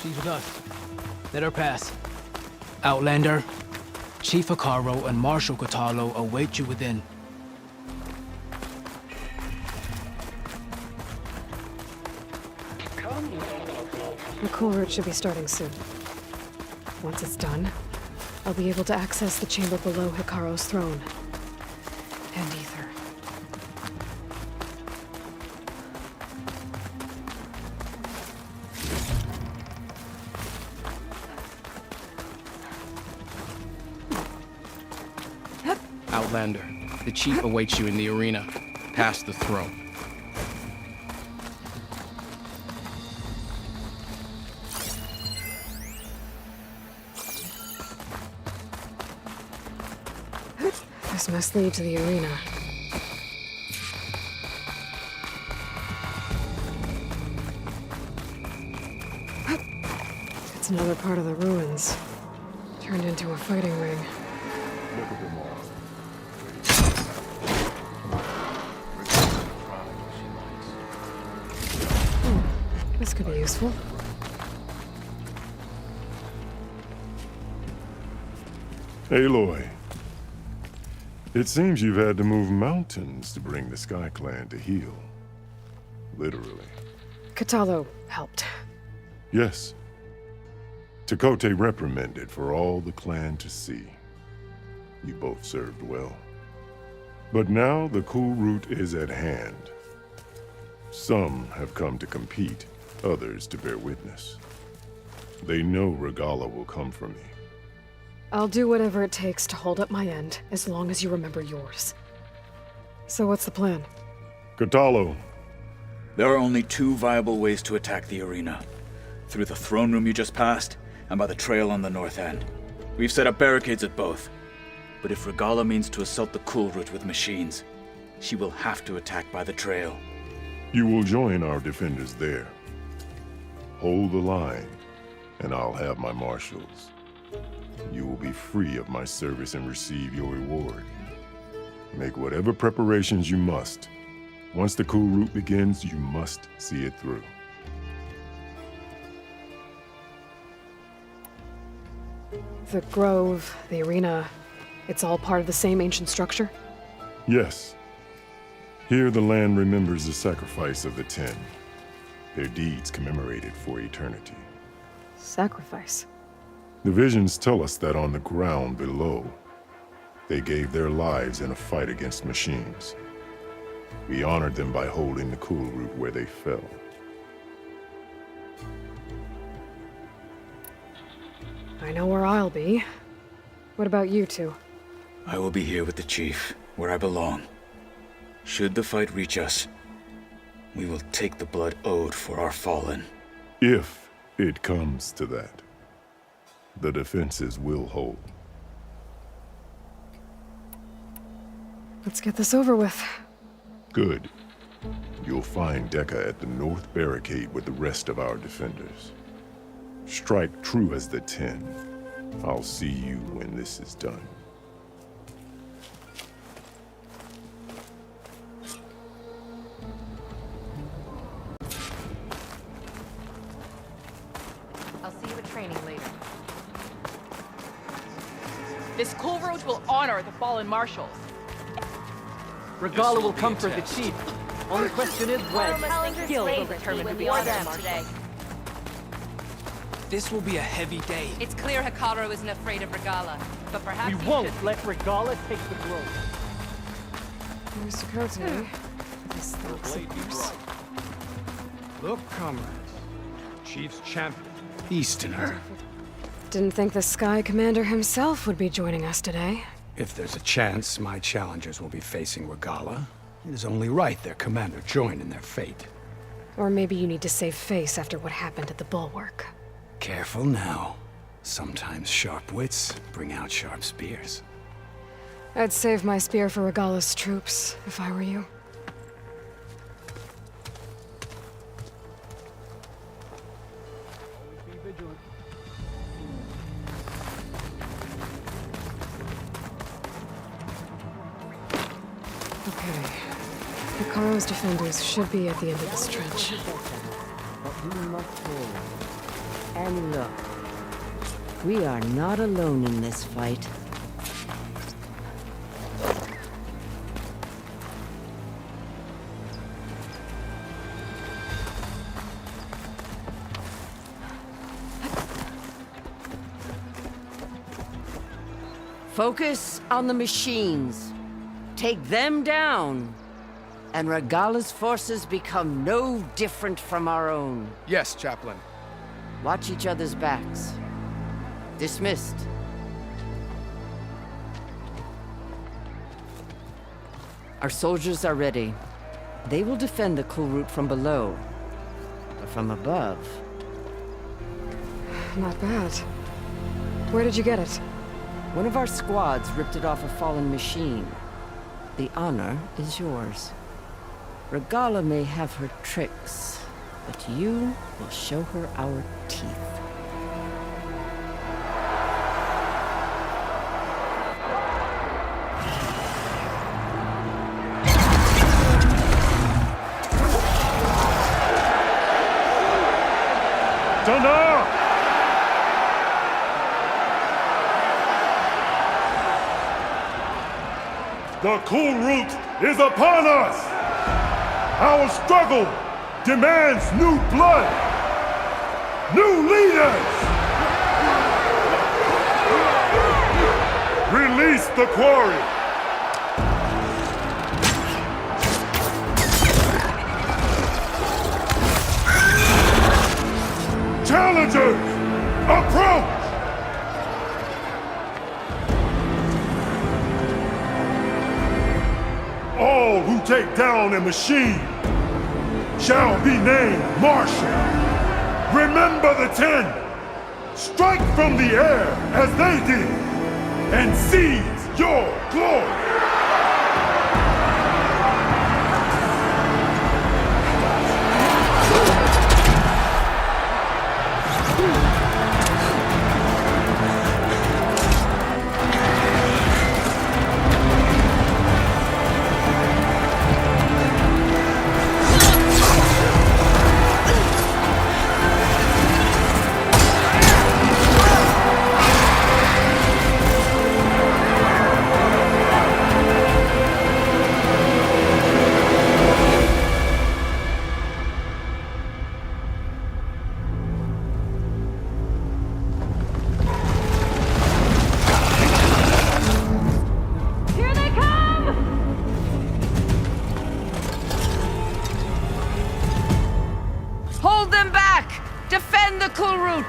She's with us. Let her pass. Outlander, Chief Hikaru and Marshal Katalo await you within. The cool route should be starting soon. Once it's done, I'll be able to access the chamber below Hikaru's throne. And Ether. Outlander, the chief awaits you in the arena, past the throne. This must lead to the arena. It's another part of the ruins. Turned into a fighting ring. Look at them all. This could be useful. Aloy. It seems you've had to move mountains to bring the Sky Clan to heel. Literally. Katalo helped. Yes. Takote reprimanded for all the clan to see. You both served well. But now the cool route is at hand. Some have come to compete, others to bear witness. They know Regala will come for me. I'll do whatever it takes to hold up my end, as long as you remember yours. So what's the plan? Katalo. There are only two viable ways to attack the arena. Through the throne room you just passed, and by the trail on the north end. We've set up barricades at both. But if Regala means to assault the cool route with machines, she will have to attack by the trail. You will join our defenders there. Hold the line, and I'll have my marshals. You will be free of my service and receive your reward. Make whatever preparations you must. Once the cool route begins, you must see it through. The grove, the arena, it's all part of the same ancient structure? Yes. Here the land remembers the sacrifice of the Ten. Their deeds commemorated for eternity. Sacrifice? The visions tell us that on the ground below, they gave their lives in a fight against machines. We honored them by holding the cool route where they fell. I know where I'll be. What about you two? I will be here with the chief, where I belong. Should the fight reach us, we will take the blood owed for our fallen. If it comes to that, the defenses will hold. Let's get this over with. Good. You'll find Dekka at the north barricade with the rest of our defenders. Strike true as the Ten. I'll see you when this is done. I'll see you at training later. This cool road will honor the fallen marshals. Regala will come for the chief. Only question is when. Gil will determine who the honor today. This will be a heavy day. It's clear Hikaru isn't afraid of Regala, but perhaps We he won't should. let Regala take the grove. Here's Takote. This thanks, of course. Look, comrades. Chief's champion. Easterner. Didn't think the Sky Commander himself would be joining us today. If there's a chance my challengers will be facing Regala, it is only right their commander join in their fate. Or maybe you need to save face after what happened at the Bulwark. Careful now. Sometimes sharp wits bring out sharp spears. I'd save my spear for Regala's troops, if I were you. Be vigilant. Okay. Hikaru's defenders should be at the end of this trench. But we must hold. And look, we are not alone in this fight. Focus on the machines. Take them down. And Regala's forces become no different from our own. Yes, Chaplain. Watch each other's backs. Dismissed. Our soldiers are ready. They will defend the cool route from below. But from above... Not bad. Where did you get it? One of our squads ripped it off a fallen machine. The honor is yours. Regala may have her tricks, but you will show her our teeth. The cool route is upon us! Our struggle demands new blood! New leaders! Release the quarry! Challengers, approach! All who take down a machine shall be named Marshal. Remember the 10. Strike from the air as they did and seize your glory. Hold them back! Defend the cool route!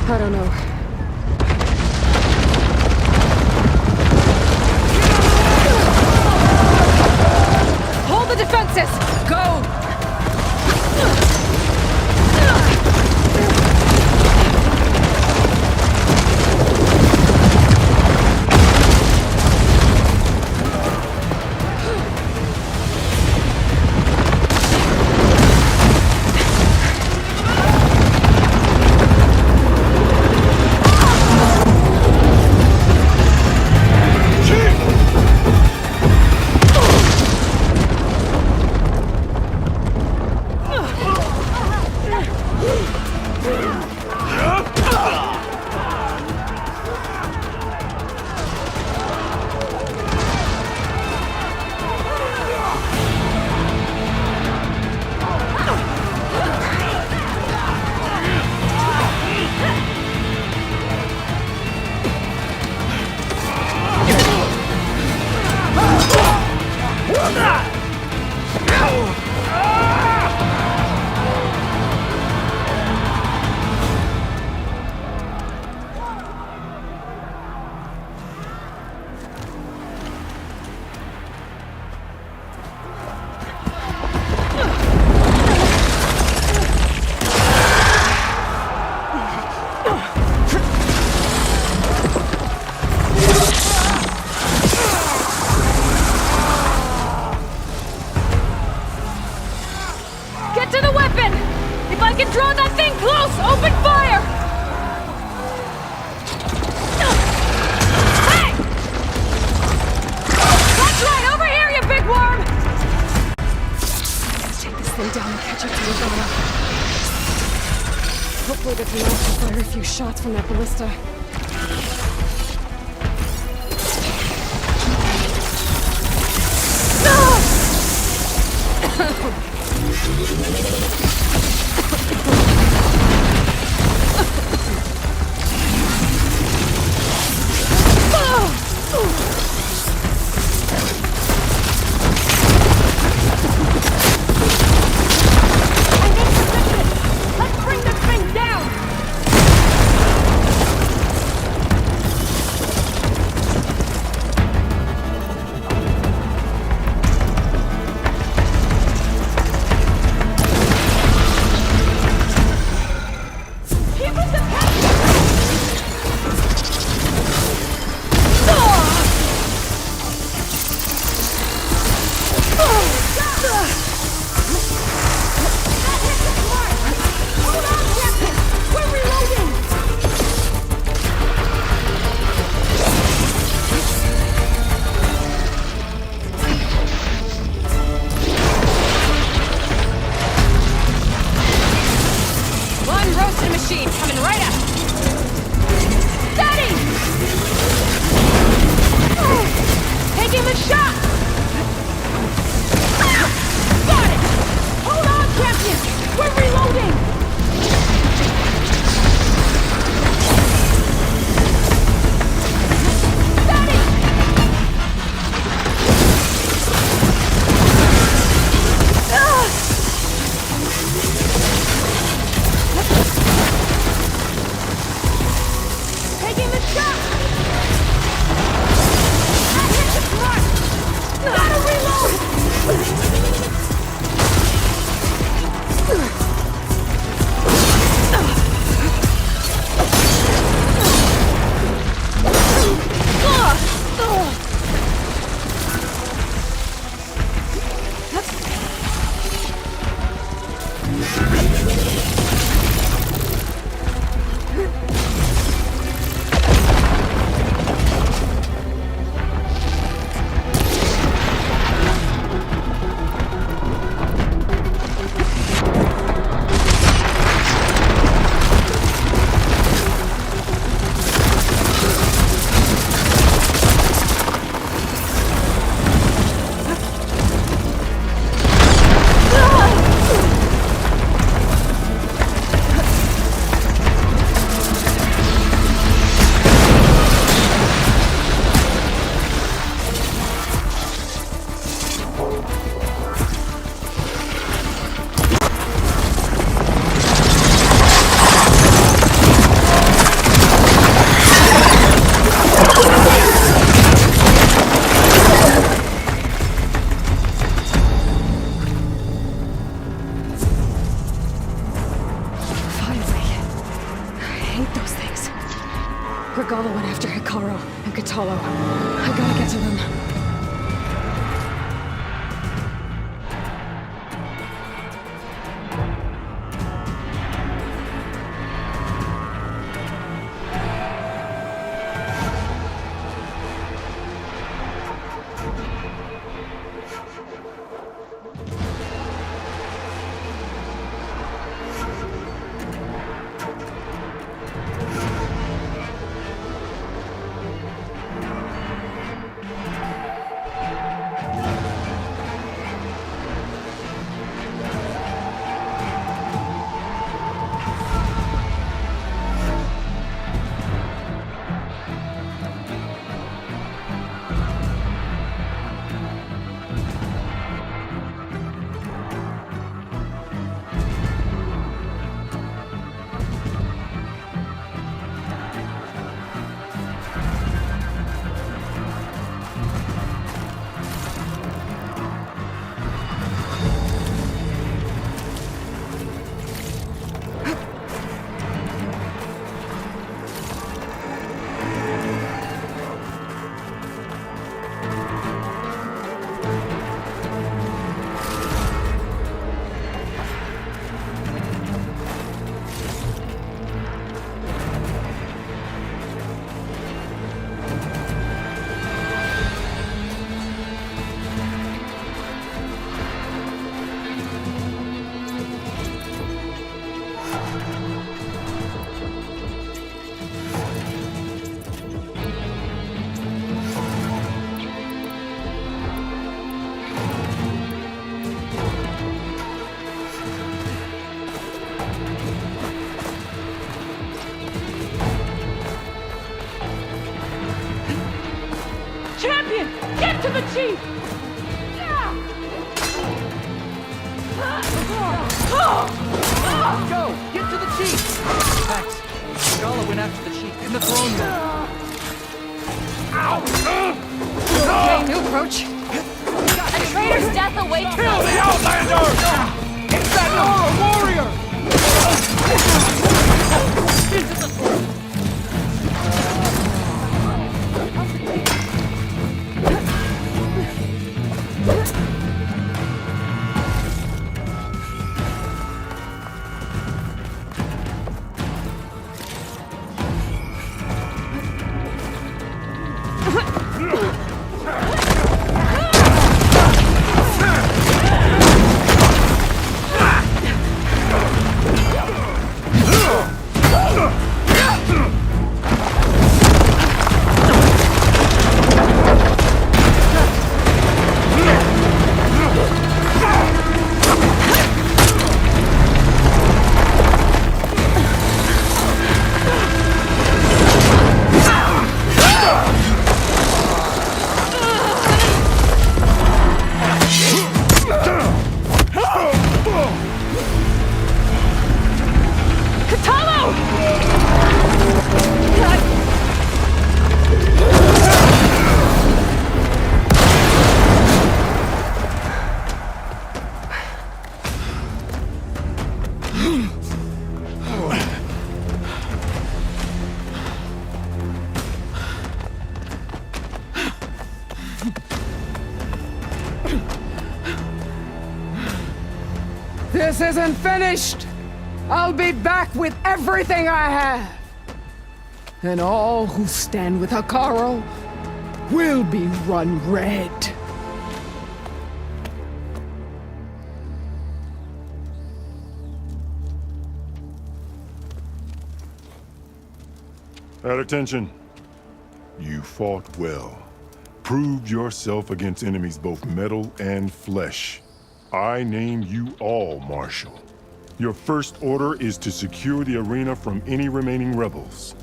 I don't know. Hold the defenses! Go! Hopefully the Canals can fire a few shots from that ballista. hate those things. Regala went after Hikaru and Katalo. I gotta get to them. Champion, get to the chief! Go! Get to the chief! Thanks. Regala went after the chief in the throne room. Okay, new approach. A traitor's death awaits Kill the Outlander! It's that warrior! Into the throne! This isn't finished! I'll be back with everything I have! And all who stand with Hikaru will be run red. At attention. You fought well. Proved yourself against enemies both metal and flesh. I name you all Marshal. Your first order is to secure the arena from any remaining rebels.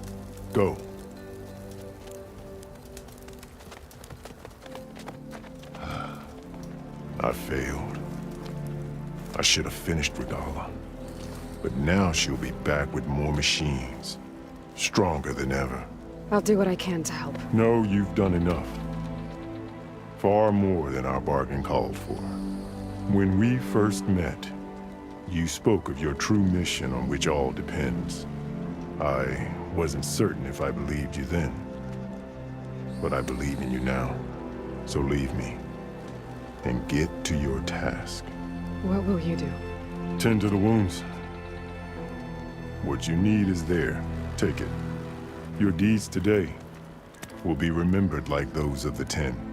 Go. I failed. I should have finished Regala. But now she'll be back with more machines. Stronger than ever. I'll do what I can to help. No, you've done enough. Far more than our bargain called for. When we first met, you spoke of your true mission on which all depends. I wasn't certain if I believed you then, but I believe in you now. So leave me, and get to your task. What will you do? Tend to the wounds. What you need is there. Take it. Your deeds today will be remembered like those of the 10.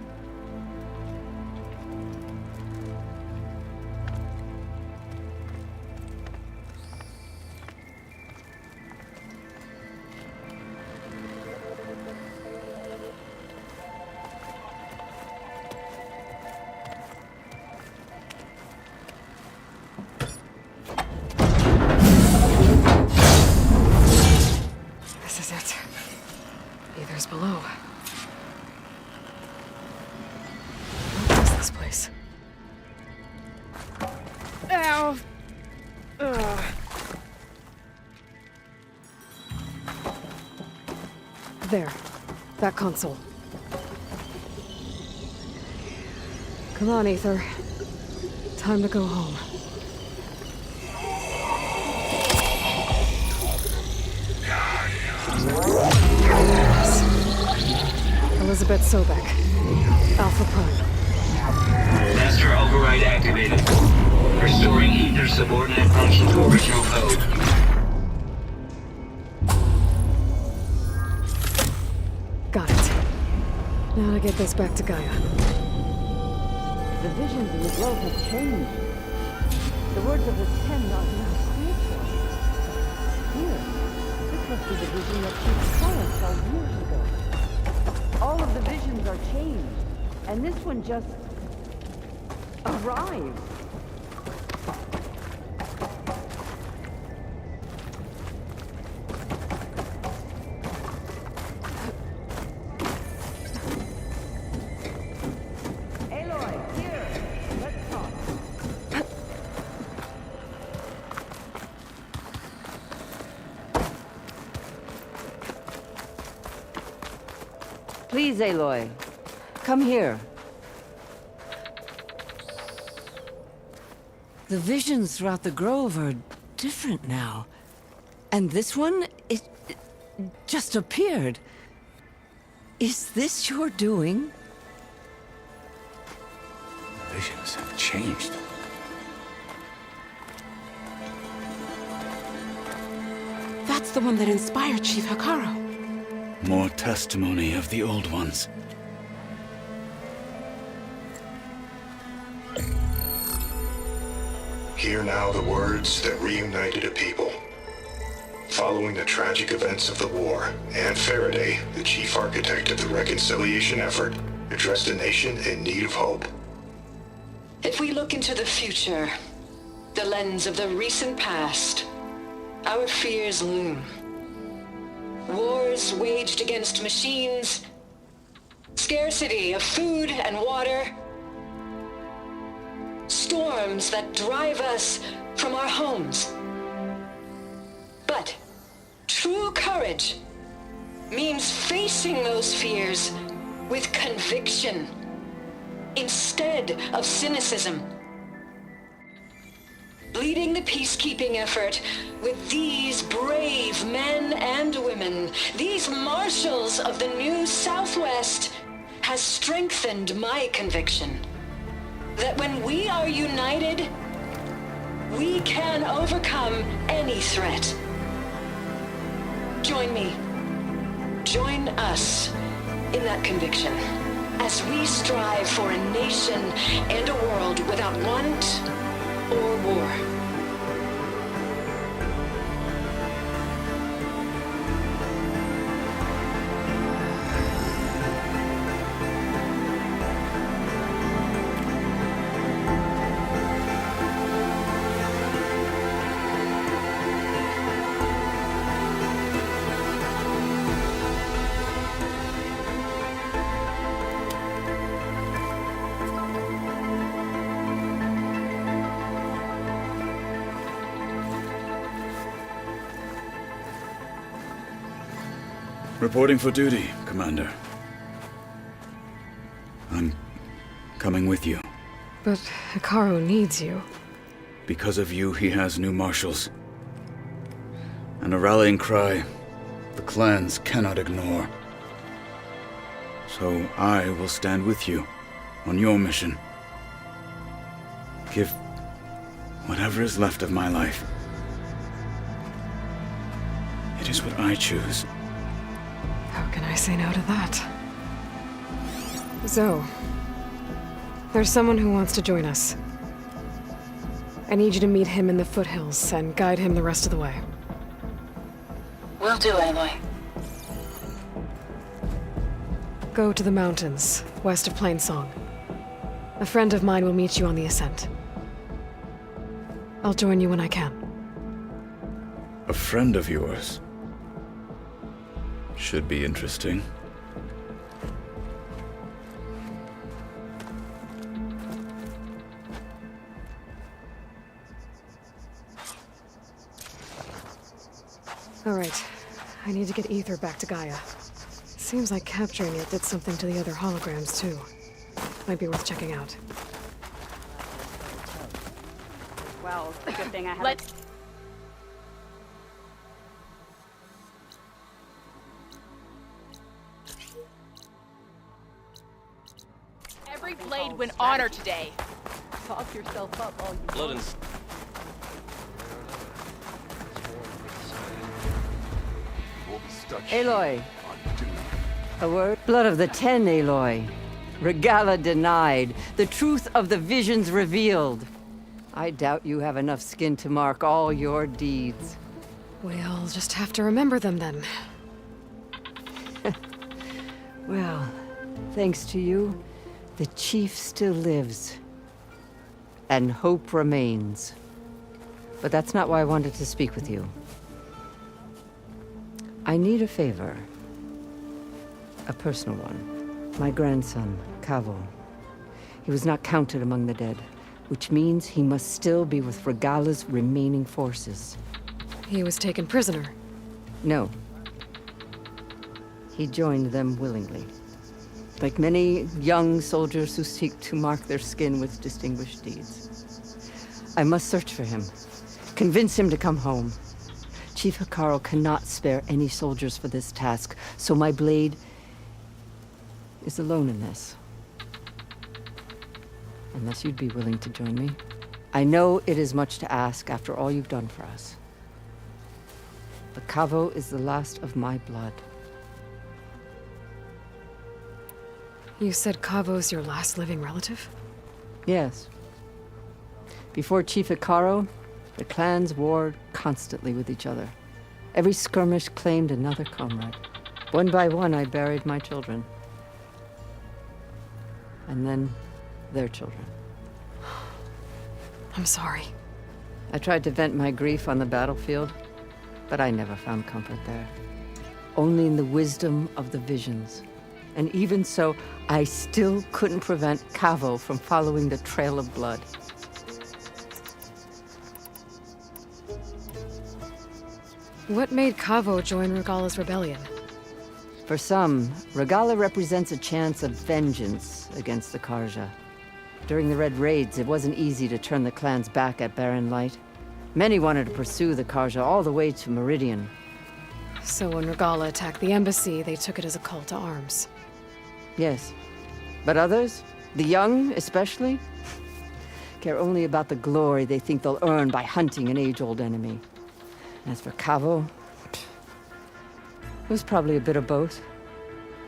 This is it. Ether's below. What is this place? Ow! Ugh. There. That console. Come on, Ether. Time to go home. Elizabeth Sobek. Alpha Prime. Master override activated. Restoring Ether's subordinate function to original code. Got it. Now to get this back to Gaia. The visions in the grove have changed. The words of the 10 are now clear to us. Here, this must be the vision that Chief Colin saw years ago. All of the visions are changed, and this one just arrived. Aloy, here, let's talk. Please, Aloy, come here. The visions throughout the grove are different now. And this one, it just appeared. Is this your doing? Visions have changed. That's the one that inspired Chief Hikaru. More testimony of the old ones. Hear now the words that reunited a people. Following the tragic events of the war, Anne Faraday, the chief architect of the reconciliation effort, addressed a nation in need of hope. If we look into the future, the lens of the recent past, our fears loom. Wars waged against machines, scarcity of food and water, storms that drive us from our homes. But true courage means facing those fears with conviction instead of cynicism. Leading the peacekeeping effort with these brave men and women, these marshals of the new Southwest, has strengthened my conviction that when we are united, we can overcome any threat. Join me. Join us in that conviction as we strive for a nation and a world without want or war. Reporting for duty, Commander. I'm coming with you. But Hikaru needs you. Because of you, he has new marshals. And a rallying cry the clans cannot ignore. So I will stand with you on your mission. Give whatever is left of my life. It is what I choose. How can I say no to that? Zoe, there's someone who wants to join us. I need you to meet him in the foothills and guide him the rest of the way. Will do, Aloy. Go to the mountains, west of Plainsong. A friend of mine will meet you on the ascent. I'll join you when I can. A friend of yours? Should be interesting. All right. I need to get Ether back to Gaia. Seems like capturing it did something to the other holograms, too. Might be worth checking out. Well, it's a good thing I have. Let's... Every blade win honor today. Talk yourself up, all you Blood and... Aloy. A word? Blood of the Ten, Aloy. Regala denied. The truth of the visions revealed. I doubt you have enough skin to mark all your deeds. We'll just have to remember them then. Well, thanks to you, the Chief still lives. And hope remains. But that's not why I wanted to speak with you. I need a favor. A personal one. My grandson, Kavo. He was not counted among the dead, which means he must still be with Regala's remaining forces. He was taken prisoner. No. He joined them willingly. Like many young soldiers who seek to mark their skin with distinguished deeds. I must search for him. Convince him to come home. Chief Hikaru cannot spare any soldiers for this task, so my blade is alone in this. Unless you'd be willing to join me. I know it is much to ask after all you've done for us. But Kavo is the last of my blood. You said Kavo's your last living relative? Yes. Before Chief Hikaru, the clans warred constantly with each other. Every skirmish claimed another comrade. One by one, I buried my children. And then, their children. I'm sorry. I tried to vent my grief on the battlefield, but I never found comfort there. Only in the wisdom of the visions. And even so, I still couldn't prevent Kavo from following the trail of blood. What made Kavo join Regala's rebellion? For some, Regala represents a chance of vengeance against the Karja. During the Red Raids, it wasn't easy to turn the clans back at Barren Light. Many wanted to pursue the Karja all the way to Meridian. So when Regala attacked the embassy, they took it as a call to arms. Yes. But others, the young especially, care only about the glory they think they'll earn by hunting an age-old enemy. As for Kavo, it was probably a bit of both.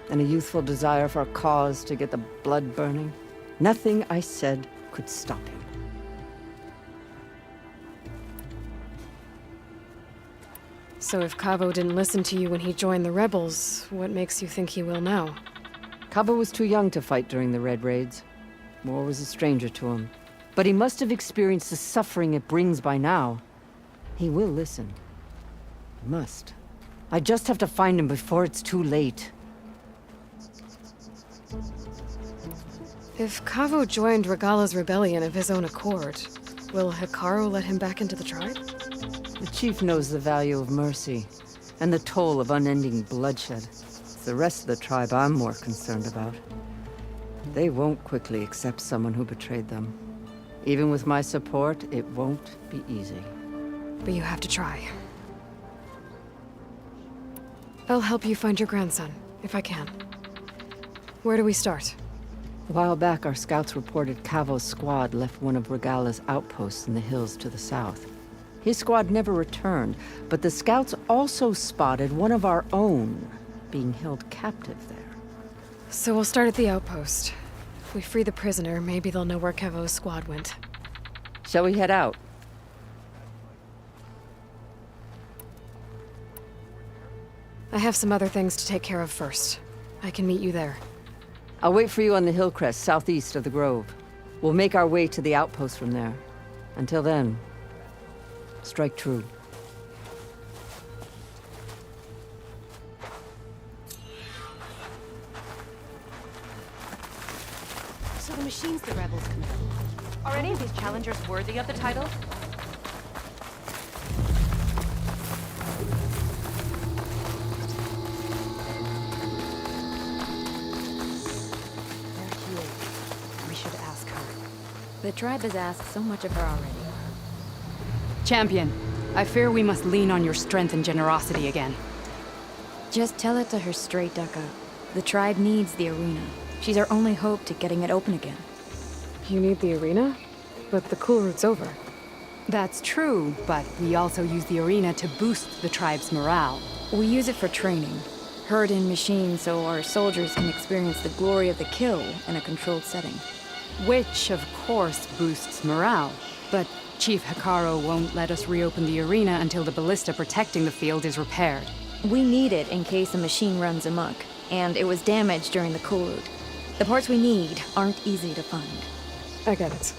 And a youthful desire for a cause to get the blood burning. Nothing I said could stop him. So if Kavo didn't listen to you when he joined the rebels, what makes you think he will now? Kavo was too young to fight during the Red Raids. War was a stranger to him. But he must have experienced the suffering it brings by now. He will listen. He must. I just have to find him before it's too late. If Kavo joined Regala's rebellion of his own accord, will Hikaru let him back into the tribe? The chief knows the value of mercy, and the toll of unending bloodshed. It's the rest of the tribe I'm more concerned about. They won't quickly accept someone who betrayed them. Even with my support, it won't be easy. But you have to try. I'll help you find your grandson, if I can. Where do we start? A while back, our scouts reported Cavo's squad left one of Regala's outposts in the hills to the south. His squad never returned, but the scouts also spotted one of our own being held captive there. So we'll start at the outpost. If we free the prisoner, maybe they'll know where Cavo's squad went. Shall we head out? I have some other things to take care of first. I can meet you there. I'll wait for you on the hill crest southeast of the grove. We'll make our way to the outpost from there. Until then, strike true. So the machines the rebels control. Are any of these challengers worthy of the title? We should ask her. The tribe has asked so much of her already. Champion, I fear we must lean on your strength and generosity again. Just tell it to her straight, Ducka. The tribe needs the arena. She's our only hope to getting it open again. You need the arena? But the cool route's over. That's true, but we also use the arena to boost the tribe's morale. We use it for training. Herd in machines so our soldiers can experience the glory of the kill in a controlled setting. Which, of course, boosts morale. But Chief Hikaru won't let us reopen the arena until the ballista protecting the field is repaired. We need it in case a machine runs amok, and it was damaged during the cool route. The parts we need aren't easy to find. I get it.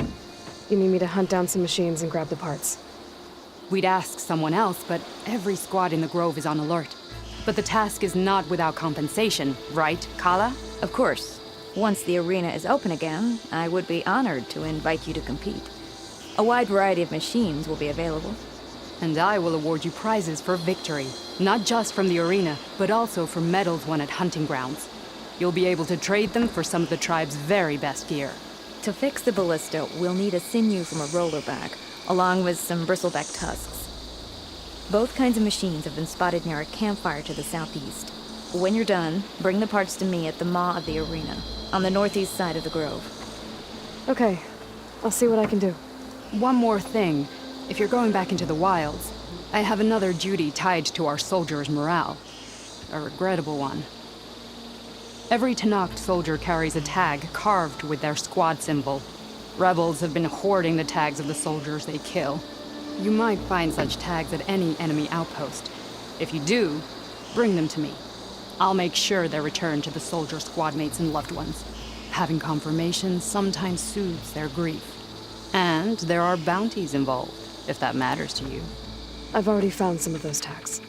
You need me to hunt down some machines and grab the parts. We'd ask someone else, but every squad in the Grove is on alert. But the task is not without compensation, right, Kala? Of course. Once the arena is open again, I would be honored to invite you to compete. A wide variety of machines will be available. And I will award you prizes for victory, not just from the arena, but also for medals won at hunting grounds. You'll be able to trade them for some of the tribe's very best gear. To fix the ballista, we'll need a sinew from a rollerback, along with some bristleback tusks. Both kinds of machines have been spotted near a campfire to the southeast. When you're done, bring the parts to me at the maw of the arena, on the northeast side of the grove. Okay, I'll see what I can do. One more thing. If you're going back into the wilds, I have another duty tied to our soldiers' morale. A regrettable one. Every Tenakth soldier carries a tag carved with their squad symbol. Rebels have been hoarding the tags of the soldiers they kill. You might find such tags at any enemy outpost. If you do, bring them to me. I'll make sure they're returned to the soldier squadmates and loved ones. Having confirmation sometimes soothes their grief. And there are bounties involved, if that matters to you. I've already found some of those tags.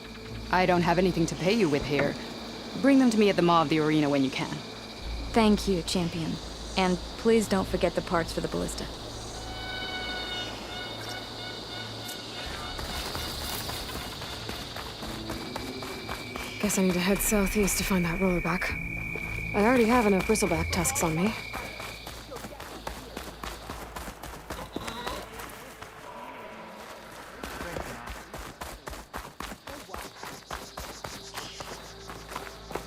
I don't have anything to pay you with here. Bring them to me at the maw of the arena when you can. Thank you, Champion. And please don't forget the parts for the ballista. Guess I need to head southeast to find that rollerback. I already have enough bristleback tusks on me.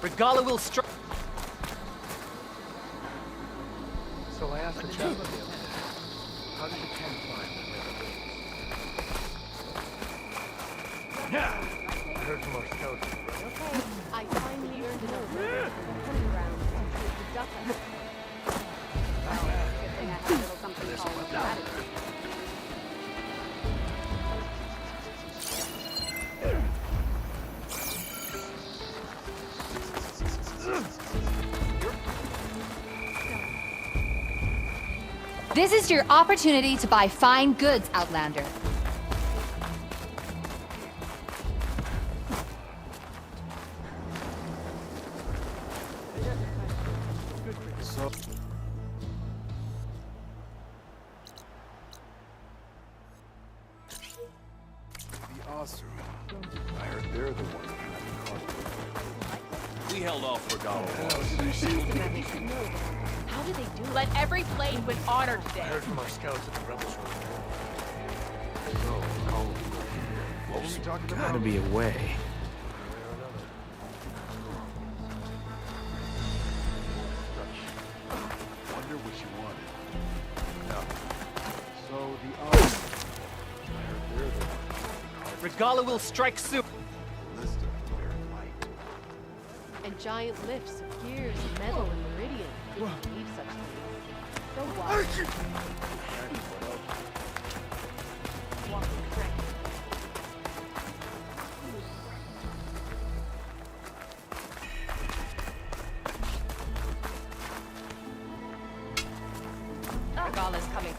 Regala will strike. So I asked the chaplain the other day, how did the camp find the Yeah! I heard from our scouts. I finally earned enough hunting ground to take the duck hunt. Good thing I had a little something called gratitude. This is your opportunity to buy fine goods, Outlander. I heard they're the ones that have the cargo. We held off for Regala. How do they do it? Let every blade with honor today. I heard from our scouts at the rebels. What were we talking about? Gotta be a way. Regala will strike soon. And giant lifts of gears, metal, and meridian. Didn't believe such things. So wild. Walking strength. Regala's coming.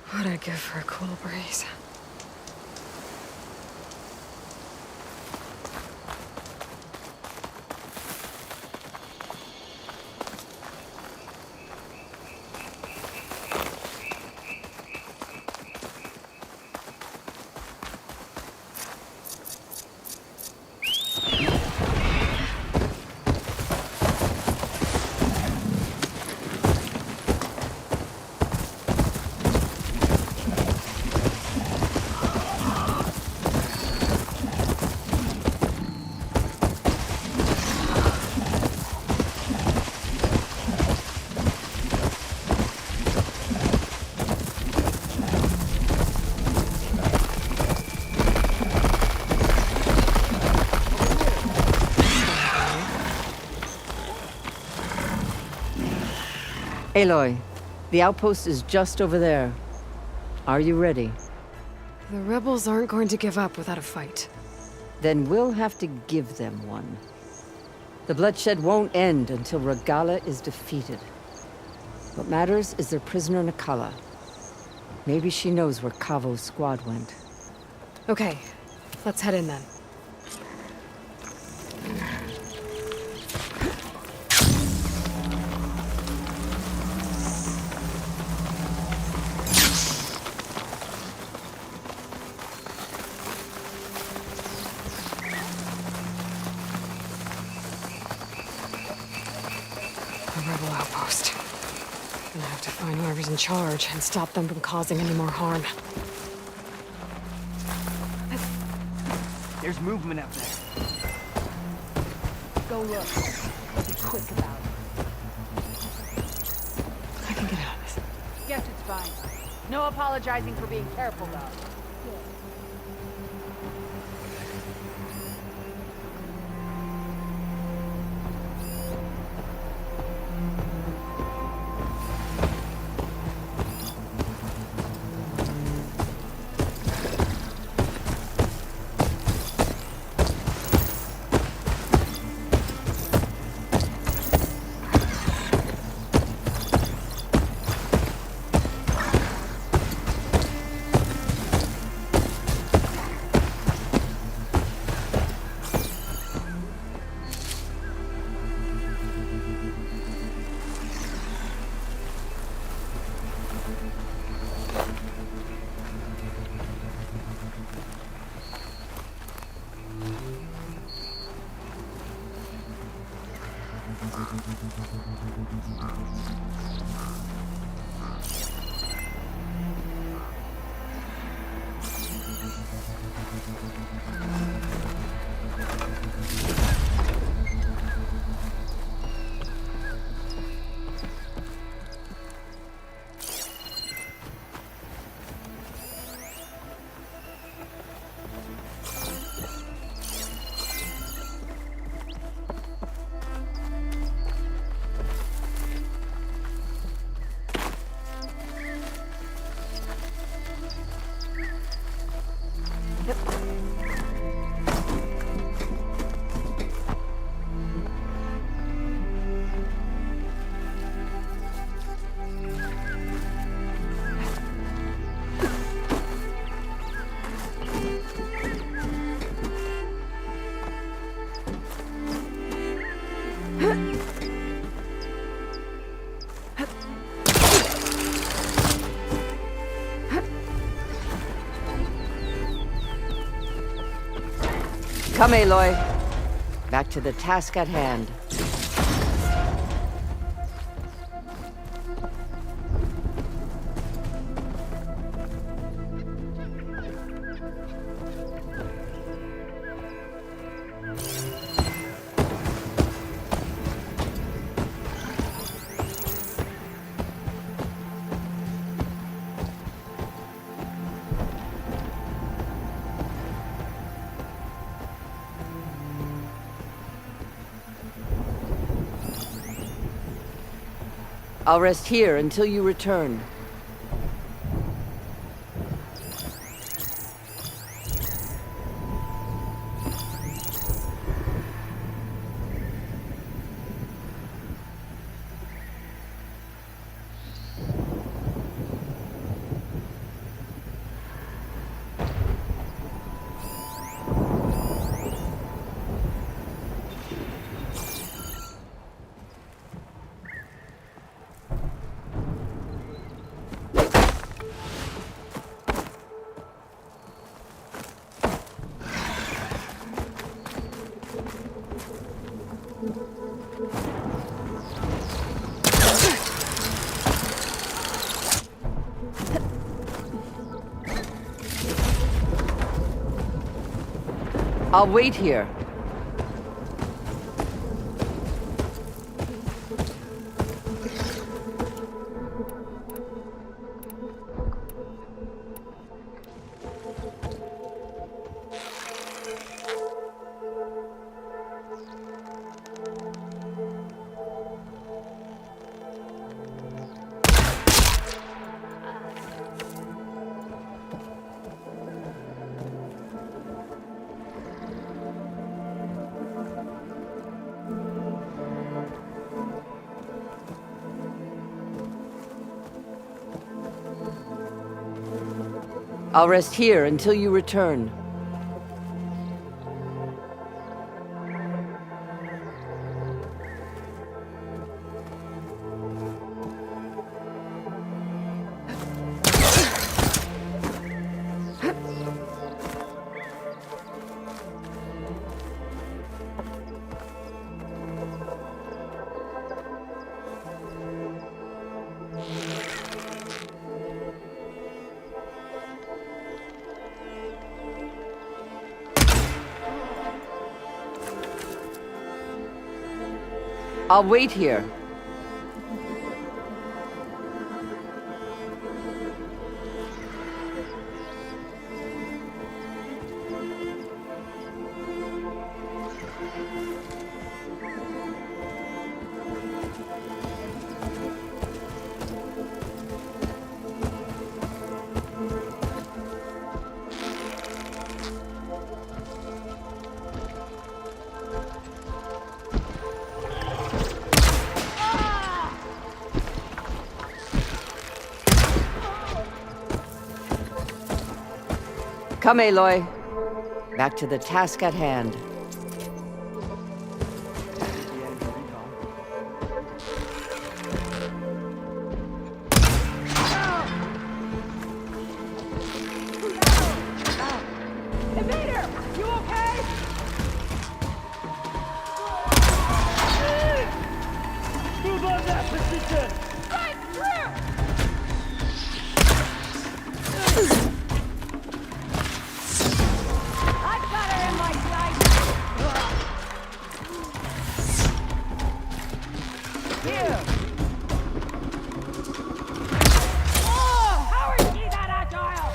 What'd I give for a cool breeze? Aloy, the outpost is just over there. Are you ready? The rebels aren't going to give up without a fight. Then we'll have to give them one. The bloodshed won't end until Regala is defeated. What matters is their prisoner Nakala. Maybe she knows where Kavo's squad went. Okay, let's head in then. Rebel outpost. Gonna have to find whoever's in charge and stop them from causing any more harm. There's movement out there. Go look. But be quick about it. I can get out of this. Yes, it's fine. No apologizing for being careful, though. Come, Aloy. Back to the task at hand. I'll rest here until you return. I'll wait here. I'll rest here until you return. I'll wait here. Come, Aloy. Back to the task at hand. Invader! You okay? Move on that position! Right through! I've got her in my sights! Here! Oh! How is she that agile?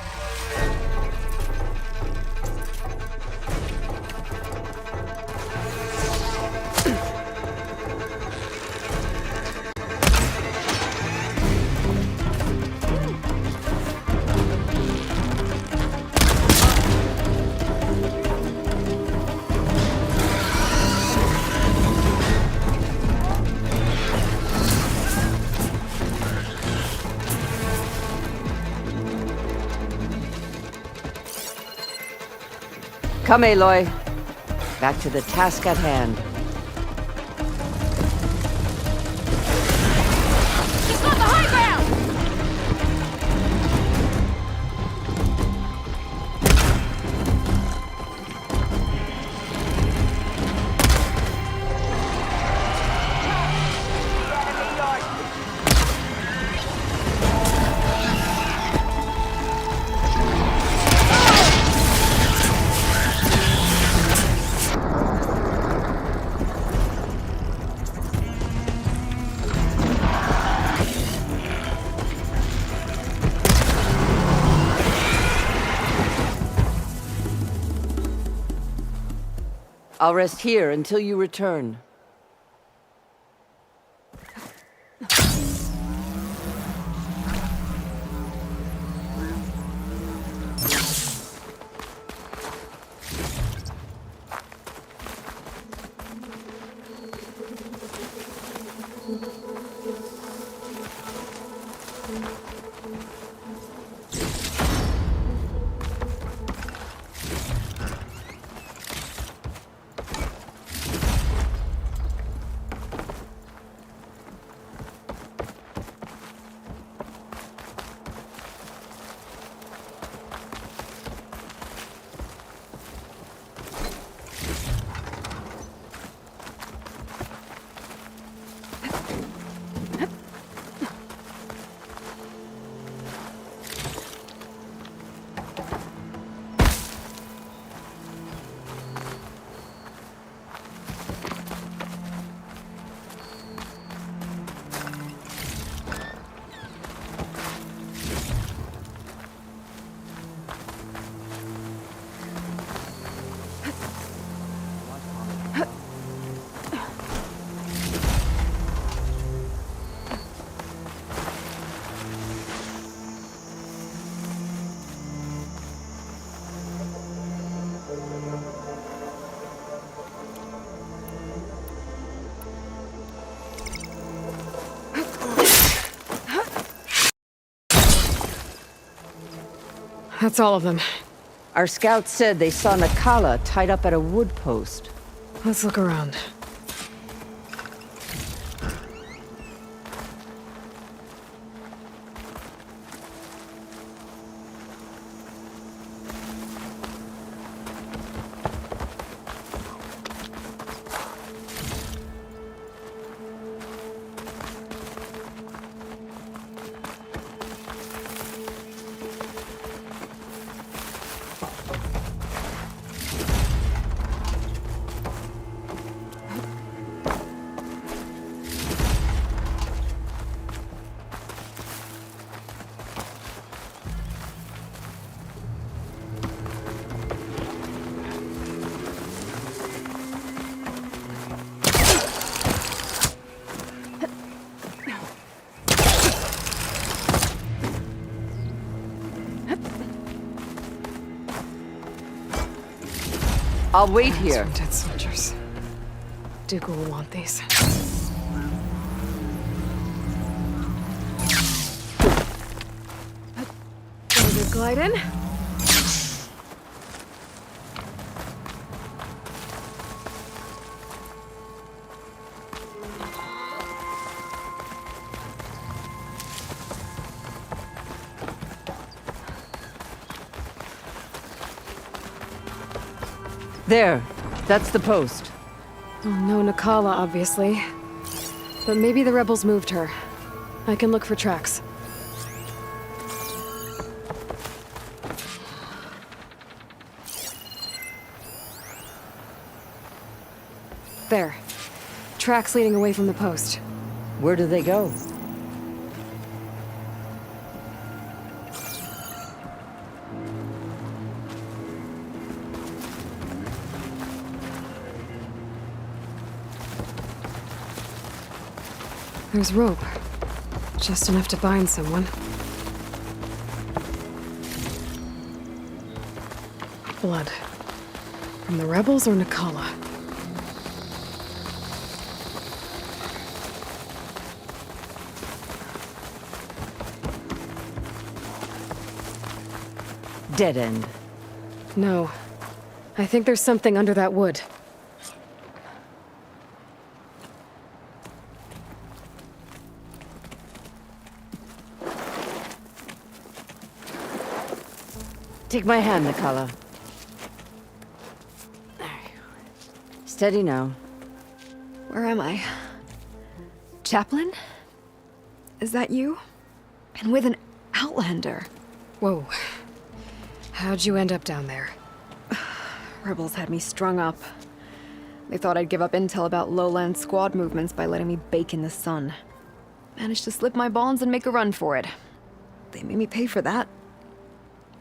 Come, Aloy. Back to the task at hand. She's on the high ground! I'll rest here until you return. That's all of them. Our scouts said they saw Nakala tied up at a wood post. Let's look around. I'll wait here. Dead soldiers. Dooku will want these. Good glide in. There. That's the post. Oh, no Nakala, obviously. But maybe the rebels moved her. I can look for tracks. There. Tracks leading away from the post. Where do they go? There's rope. Just enough to bind someone. Blood. From the rebels or Nakala? Dead end. No. I think there's something under that wood. Take my hand, Nakala. Steady now. Where am I? Chaplain? Is that you? And with an Outlander. Whoa. How'd you end up down there? Rebels had me strung up. They thought I'd give up intel about lowland squad movements by letting me bake in the sun. Managed to slip my bonds and make a run for it. They made me pay for that.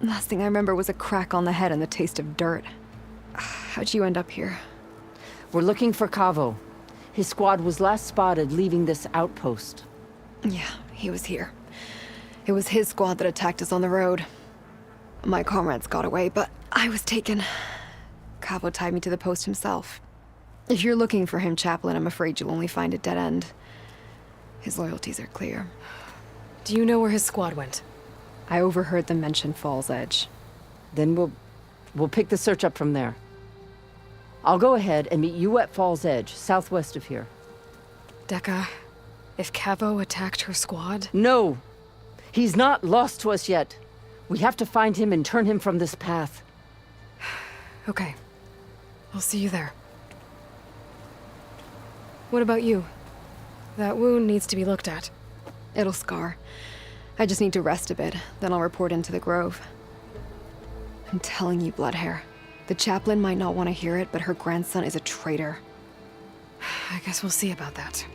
Last thing I remember was a crack on the head and the taste of dirt. How'd you end up here? We're looking for Cavo. His squad was last spotted leaving this outpost. Yeah, he was here. It was his squad that attacked us on the road. My comrades got away, but I was taken. Cavo tied me to the post himself. If you're looking for him, Chaplain, I'm afraid you'll only find a dead end. His loyalties are clear. Do you know where his squad went? I overheard them mention Fall's Edge. Then we'll pick the search up from there. I'll go ahead and meet you at Fall's Edge, southwest of here. Dekka, if Cavo attacked her squad? No! He's not lost to us yet. We have to find him and turn him from this path. Okay. I'll see you there. What about you? That wound needs to be looked at. It'll scar. I just need to rest a bit, then I'll report into the Grove. I'm telling you, Bloodhair. The chaplain might not want to hear it, but her grandson is a traitor. I guess we'll see about that.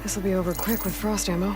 This'll be over quick with frost ammo.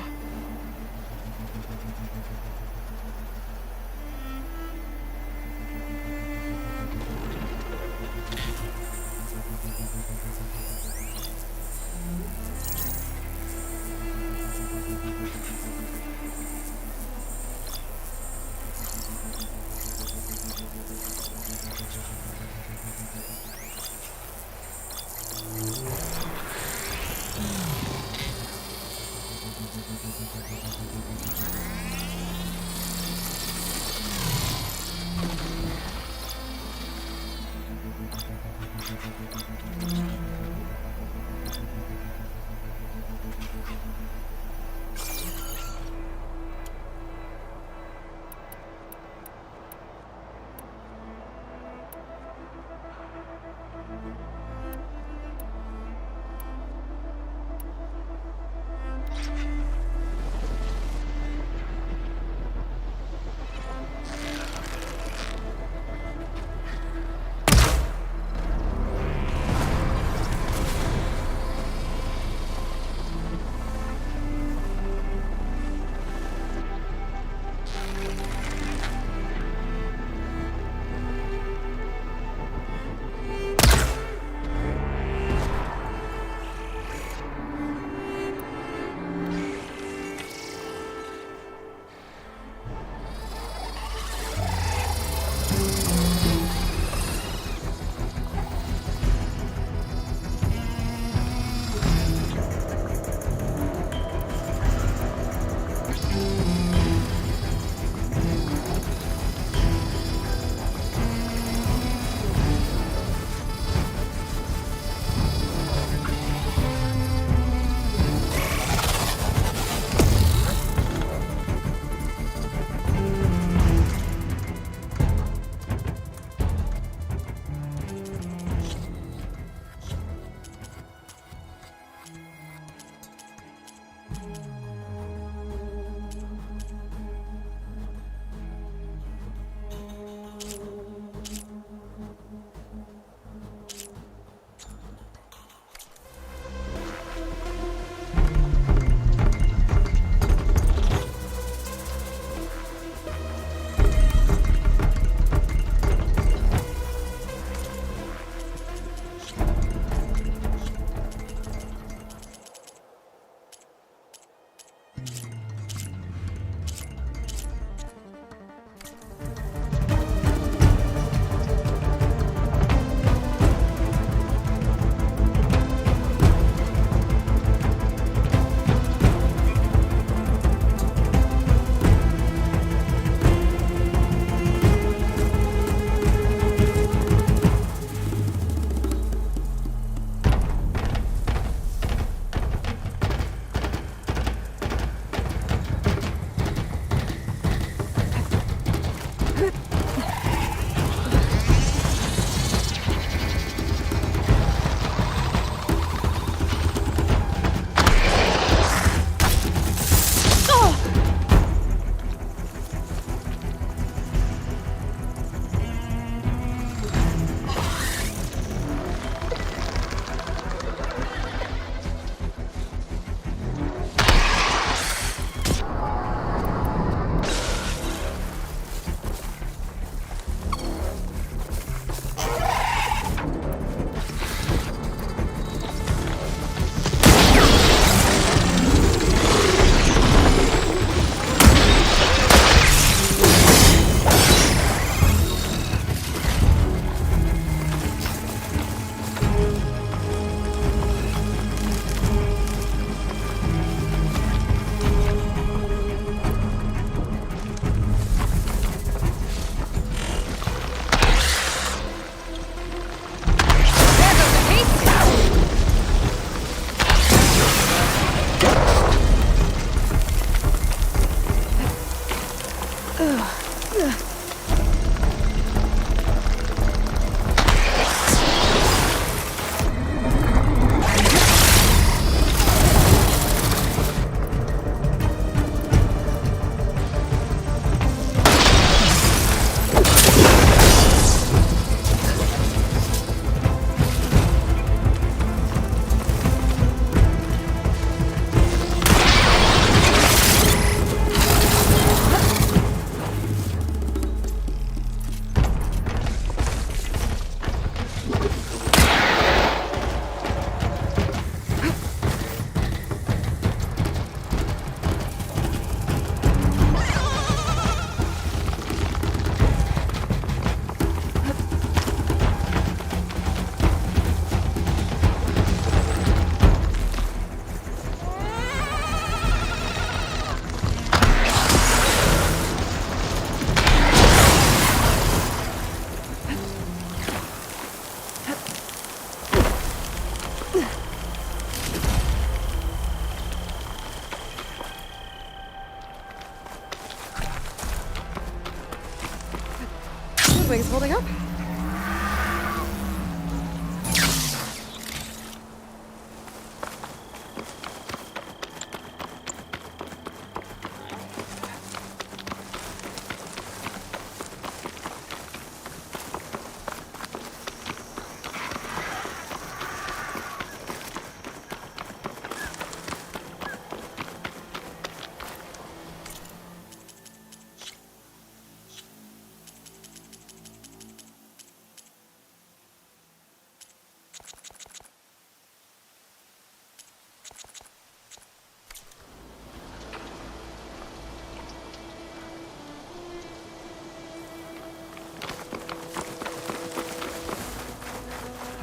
assuming it's holding up?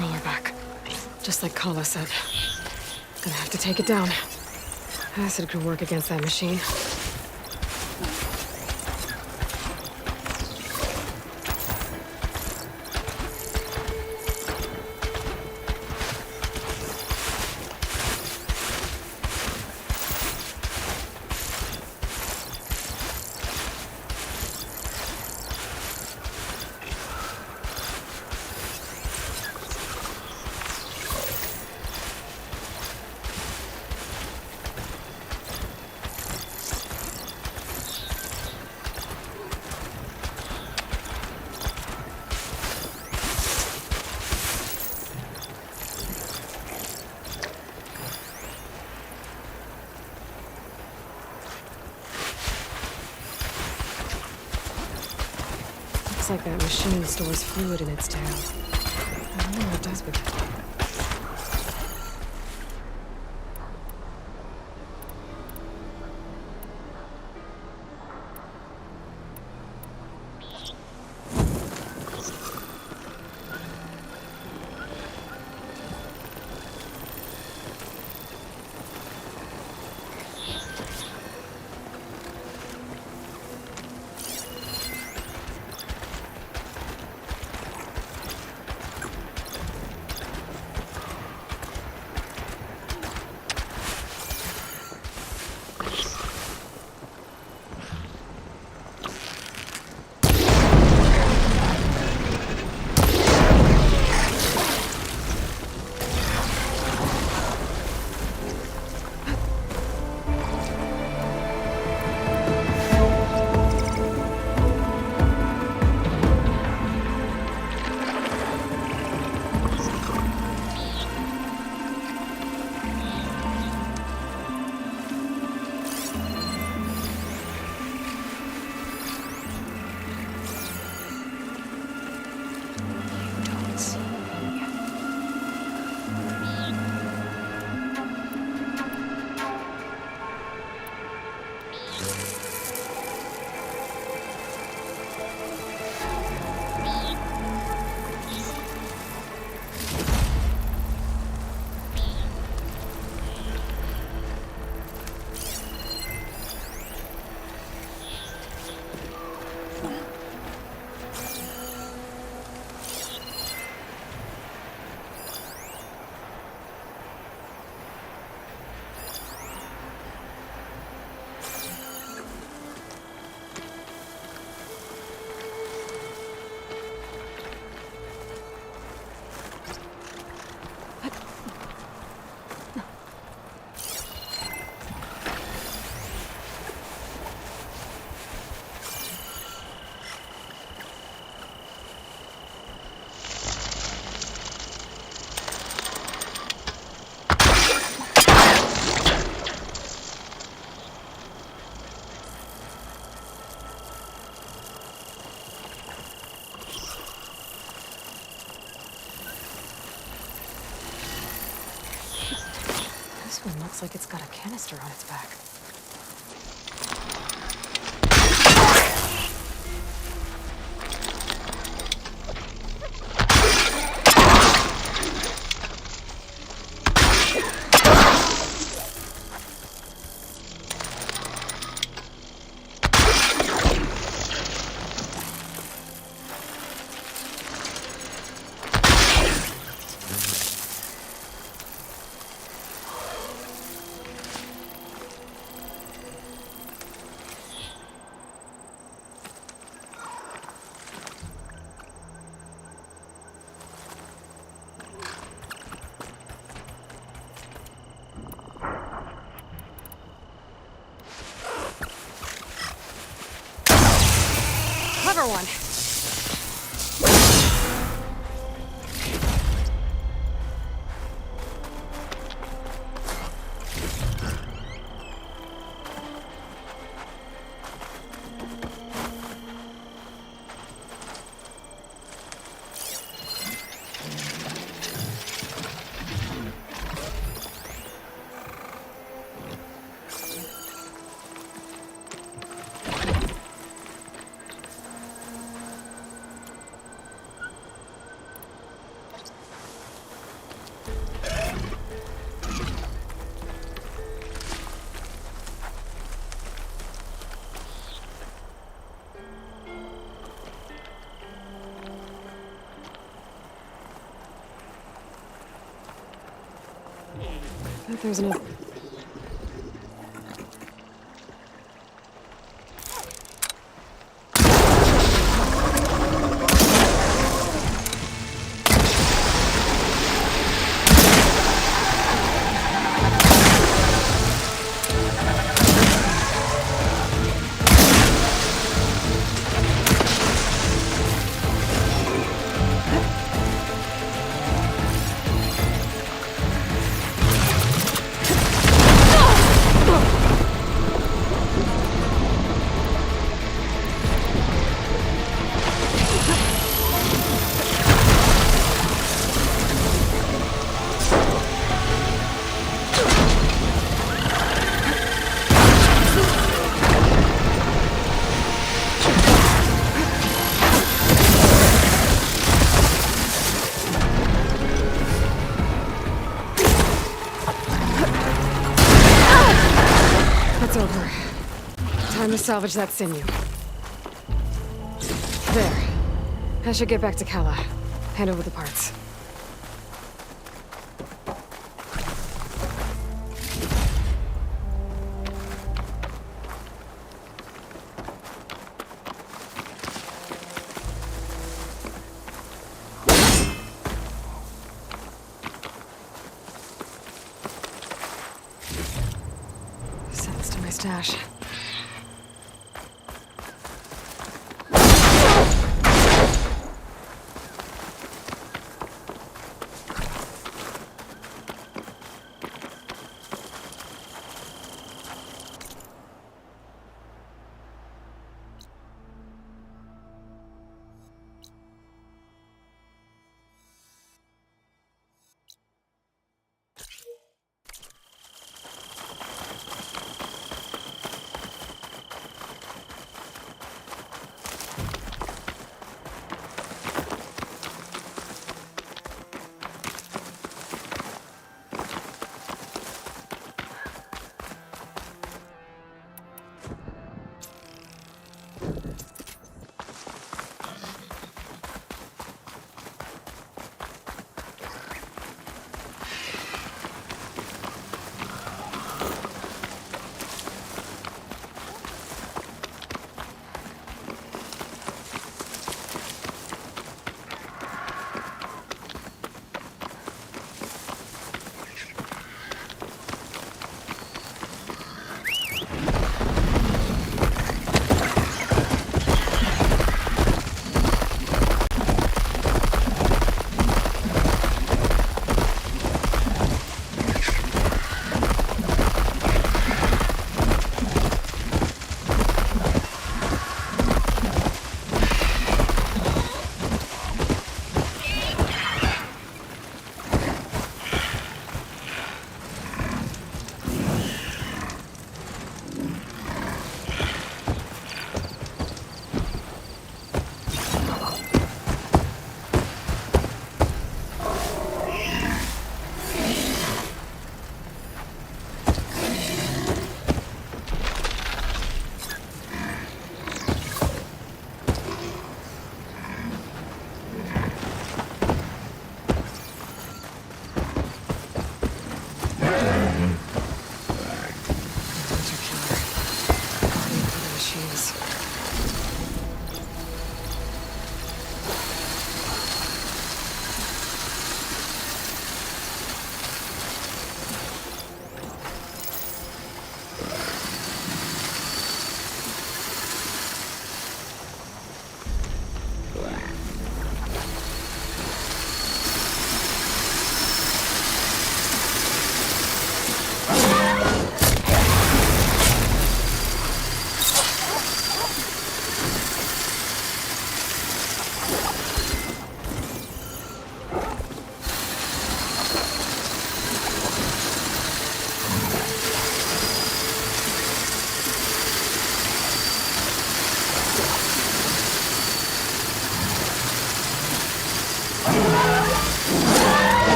Roller back. Just like Kala said. Gonna have to take it down. Acid could work against that machine. Looks like that machine stores fluid in its tail. I wonder what it does with it. This one looks like it's got a canister on its back. another one. There's no... It's over. Time to salvage that sinew. There. I should get back to Kala. Hand over the parts. Send this to my stash.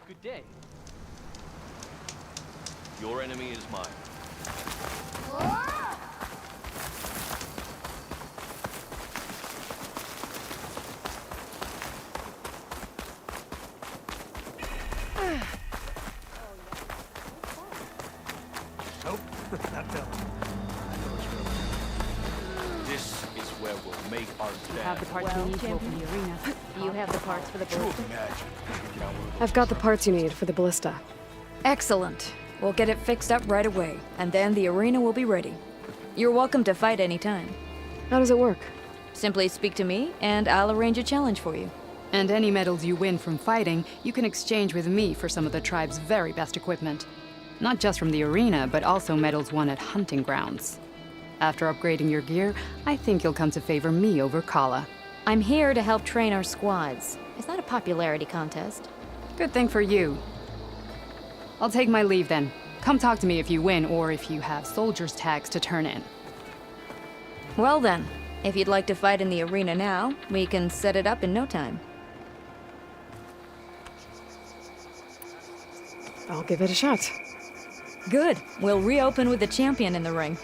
Good day. Your enemy is mine. Nope, not done. This is where we'll make our You have the parts we need to open the arena. Do you have the parts for the ballista? I've got the parts you need for the ballista. Excellent. We'll get it fixed up right away, and then the arena will be ready. You're welcome to fight anytime. How does it work? Simply speak to me, and I'll arrange a challenge for you. And any medals you win from fighting, you can exchange with me for some of the tribe's very best equipment. Not just from the arena, but also medals won at hunting grounds. After upgrading your gear, I think you'll come to favor me over Kala. I'm here to help train our squads. It's not a popularity contest. Good thing for you. I'll take my leave then. Come talk to me if you win, or if you have soldiers' tags to turn in. Well then, if you'd like to fight in the arena now, we can set it up in no time. I'll give it a shot. Good. We'll reopen with the champion in the ring.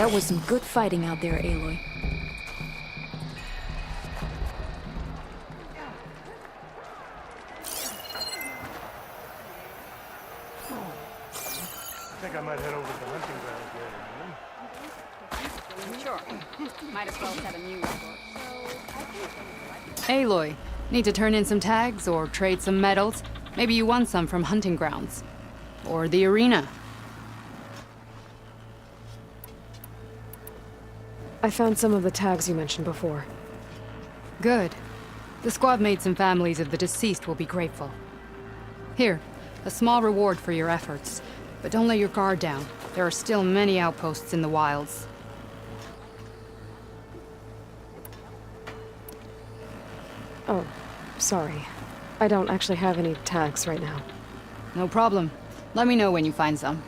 That was some good fighting out there, Aloy. I think I might head over to the hunting grounds later. Sure. Might as well set a new record. Aloy, need to turn in some tags or trade some medals? Maybe you won some from hunting grounds. Or the arena. I found some of the tags you mentioned before. Good. The squad mates and families of the deceased will be grateful. Here, a small reward for your efforts. But don't let your guard down. There are still many outposts in the wilds. Oh, sorry. I don't actually have any tags right now. No problem. Let me know when you find some.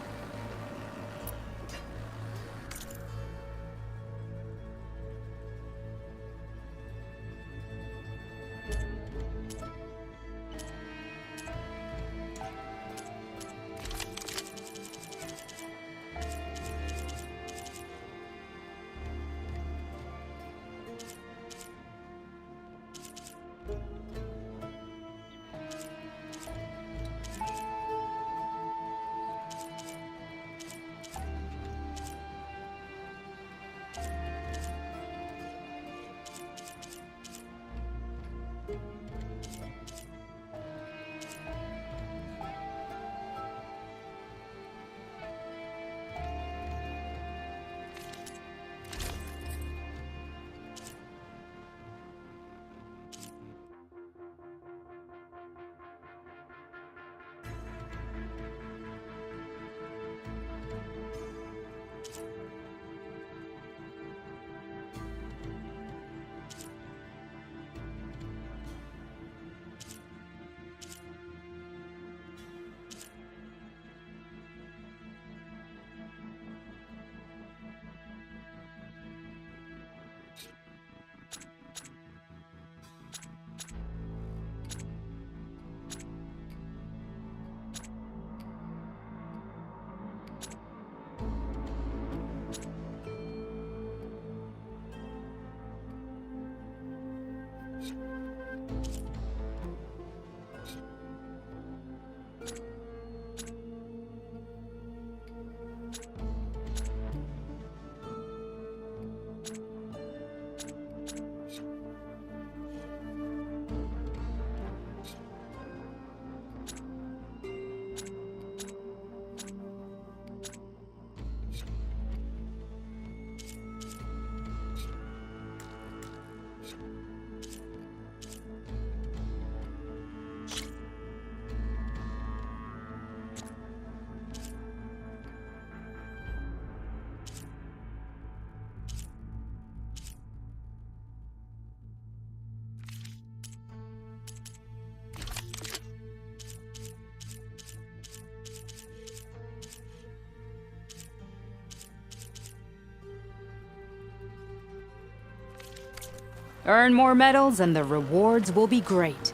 Earn more medals and the rewards will be great.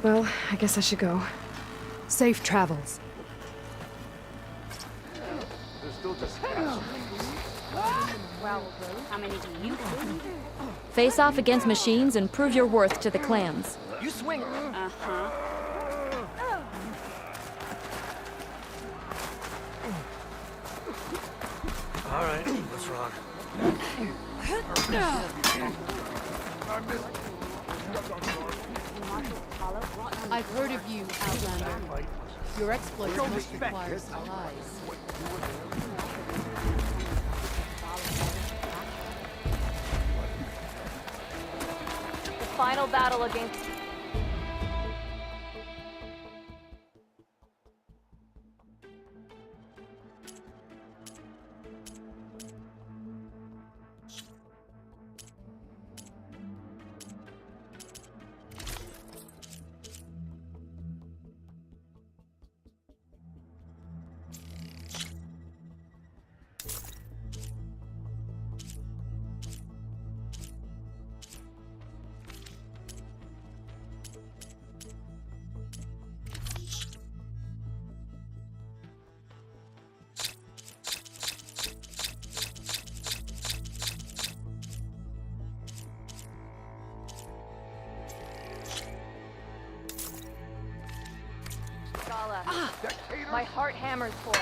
Well, I guess I should go. Safe travels. Well, how many do you have? Face off against machines and prove your worth to the clans. You swing. Uh-huh. All right, let's rock. I've heard of you, Outlander. Your exploits must require supplies. The final battle against... hammers for it.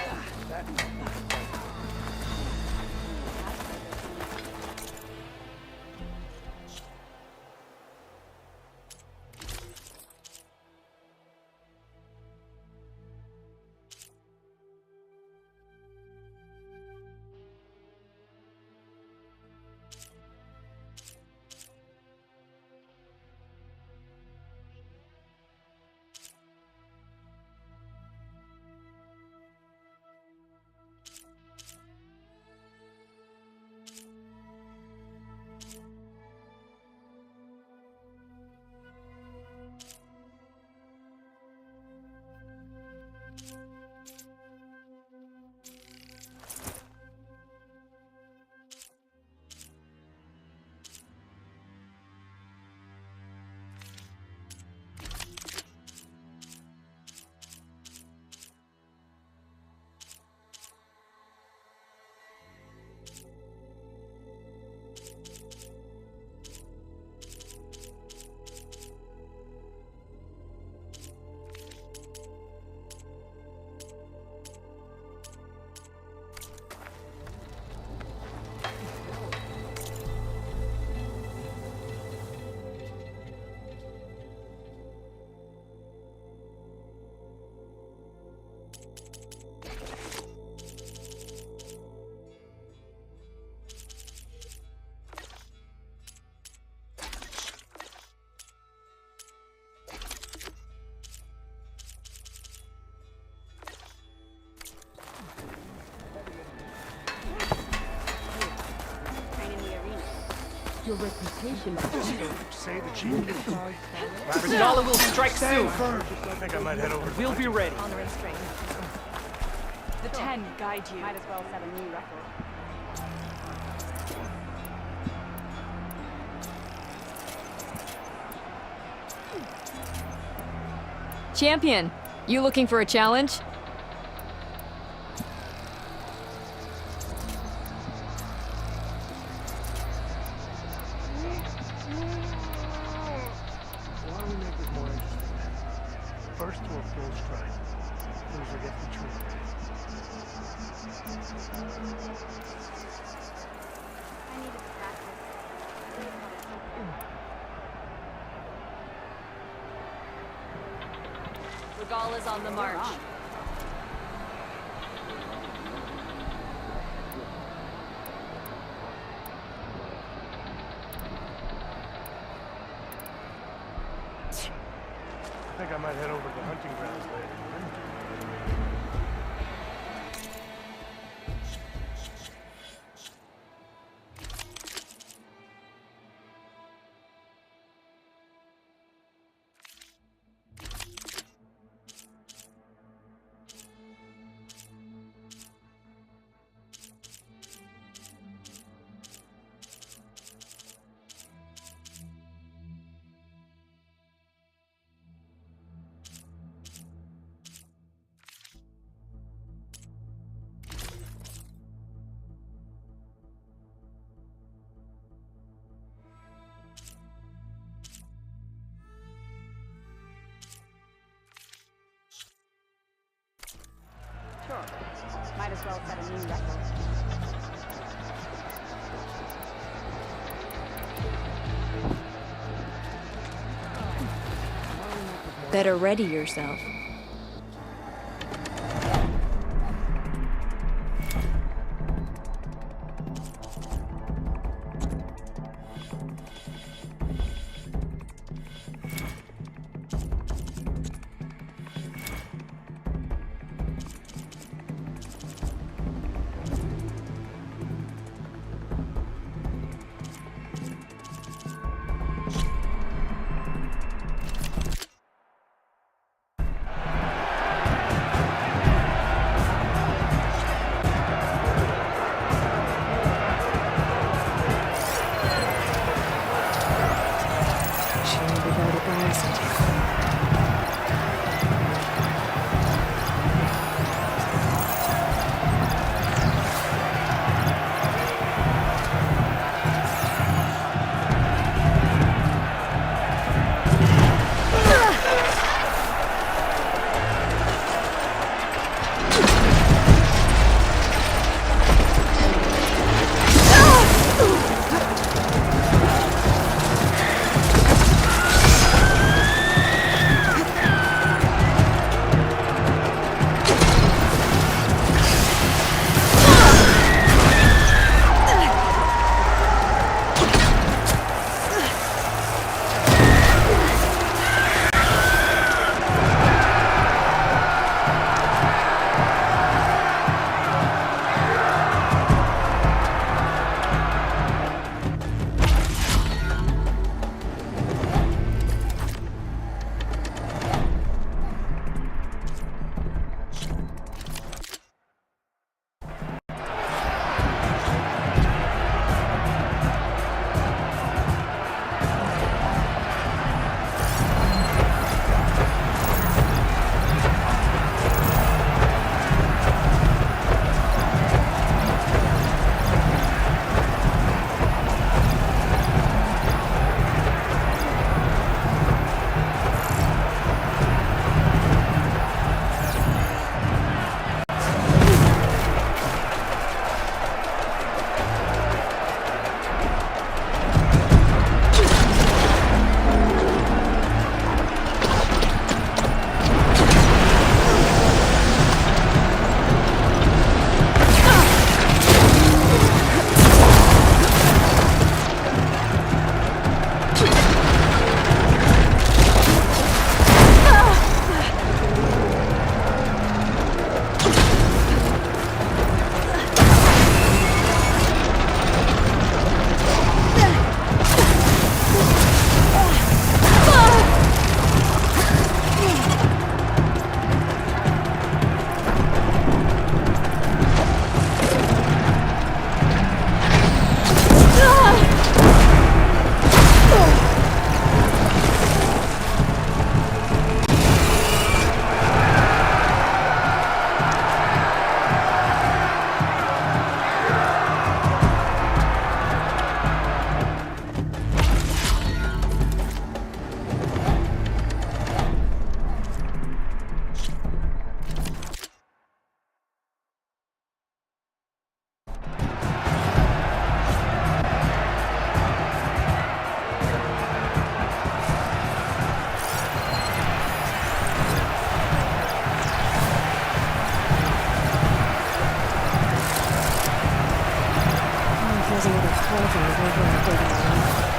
Your reputation. Say the chief. Regala will strike soon. I think I might head over. We'll be ready. On the restraint. The 10 guide you. Might as well set a new record. Champion, you looking for a challenge? Why don't we make this more interesting? First to a full strike. Loser gets the treat. Regala's on the march. I think I might head over to the hunting grounds later. Sure. Might as well set a new record. Better ready yourself. there's another cauldron right where I dig it.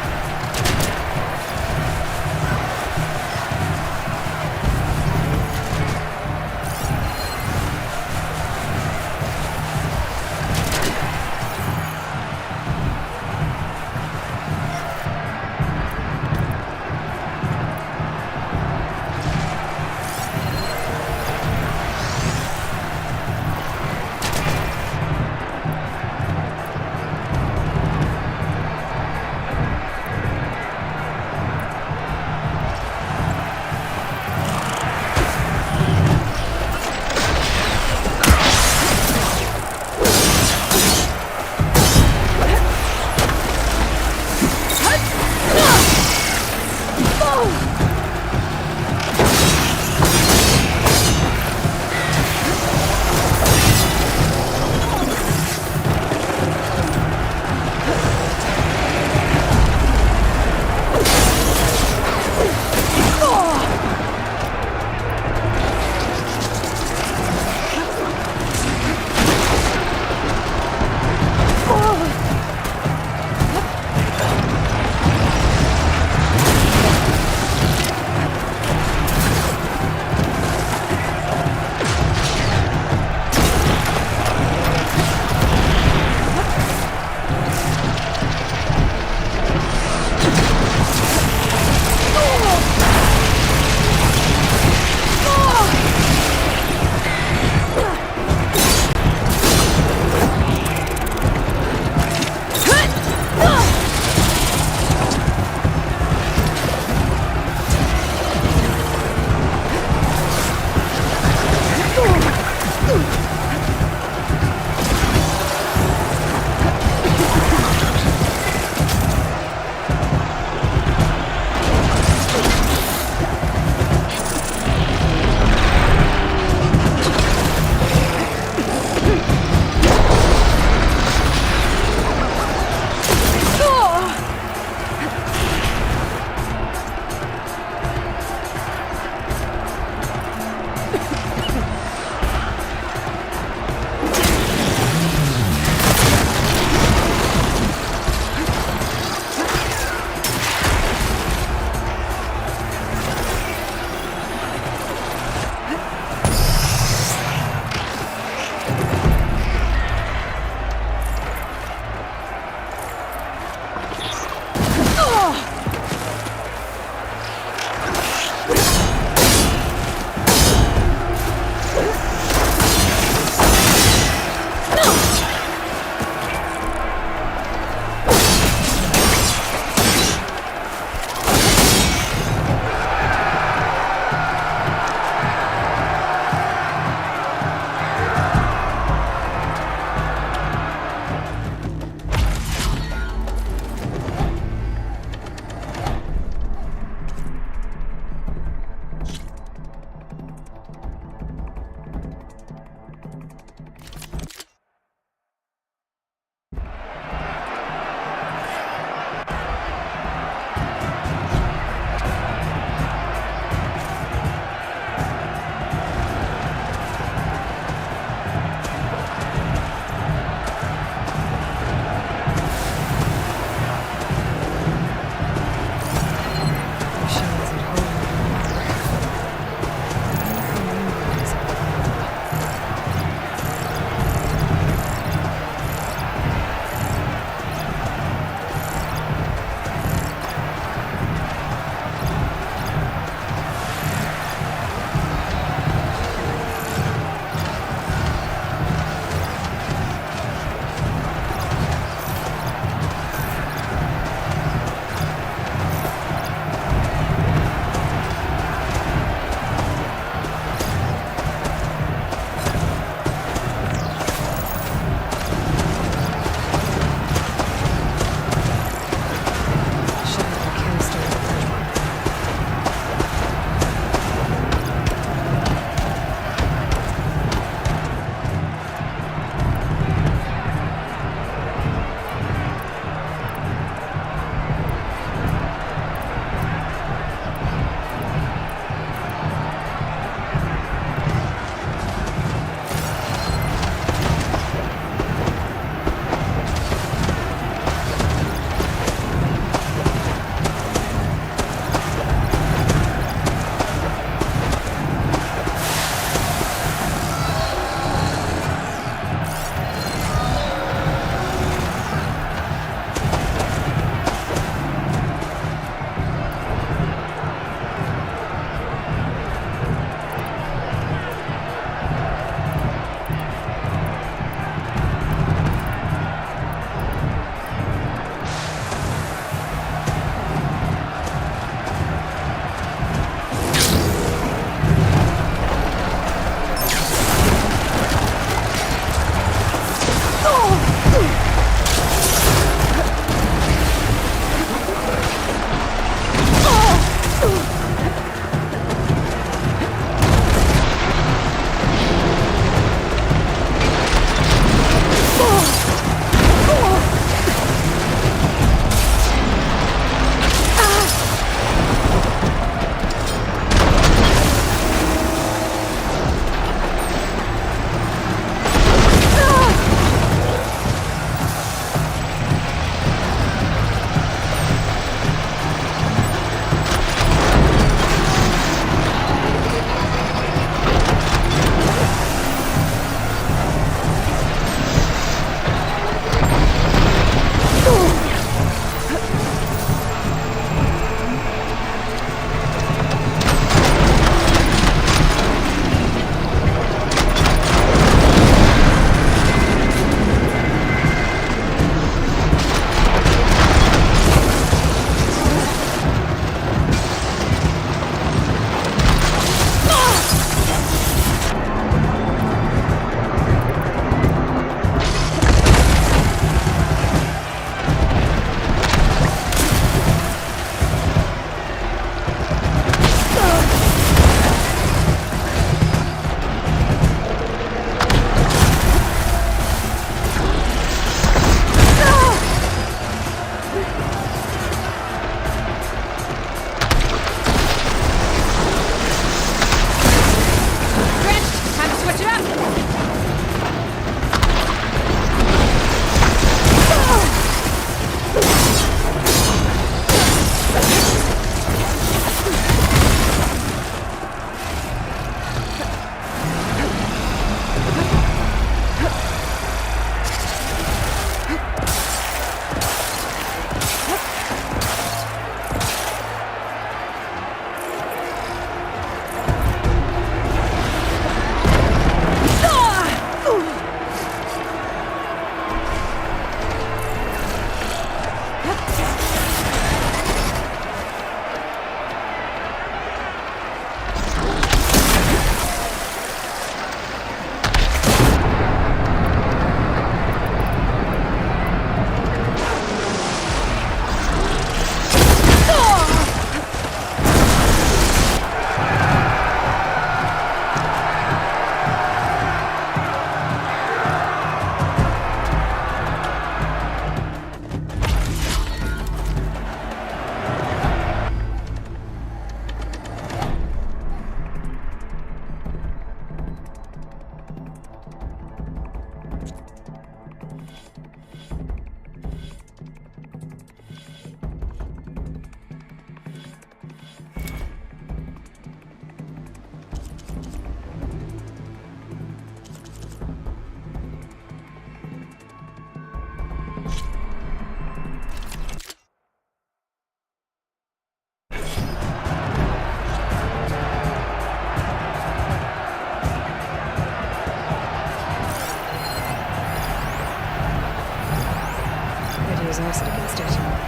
Exhausted against it.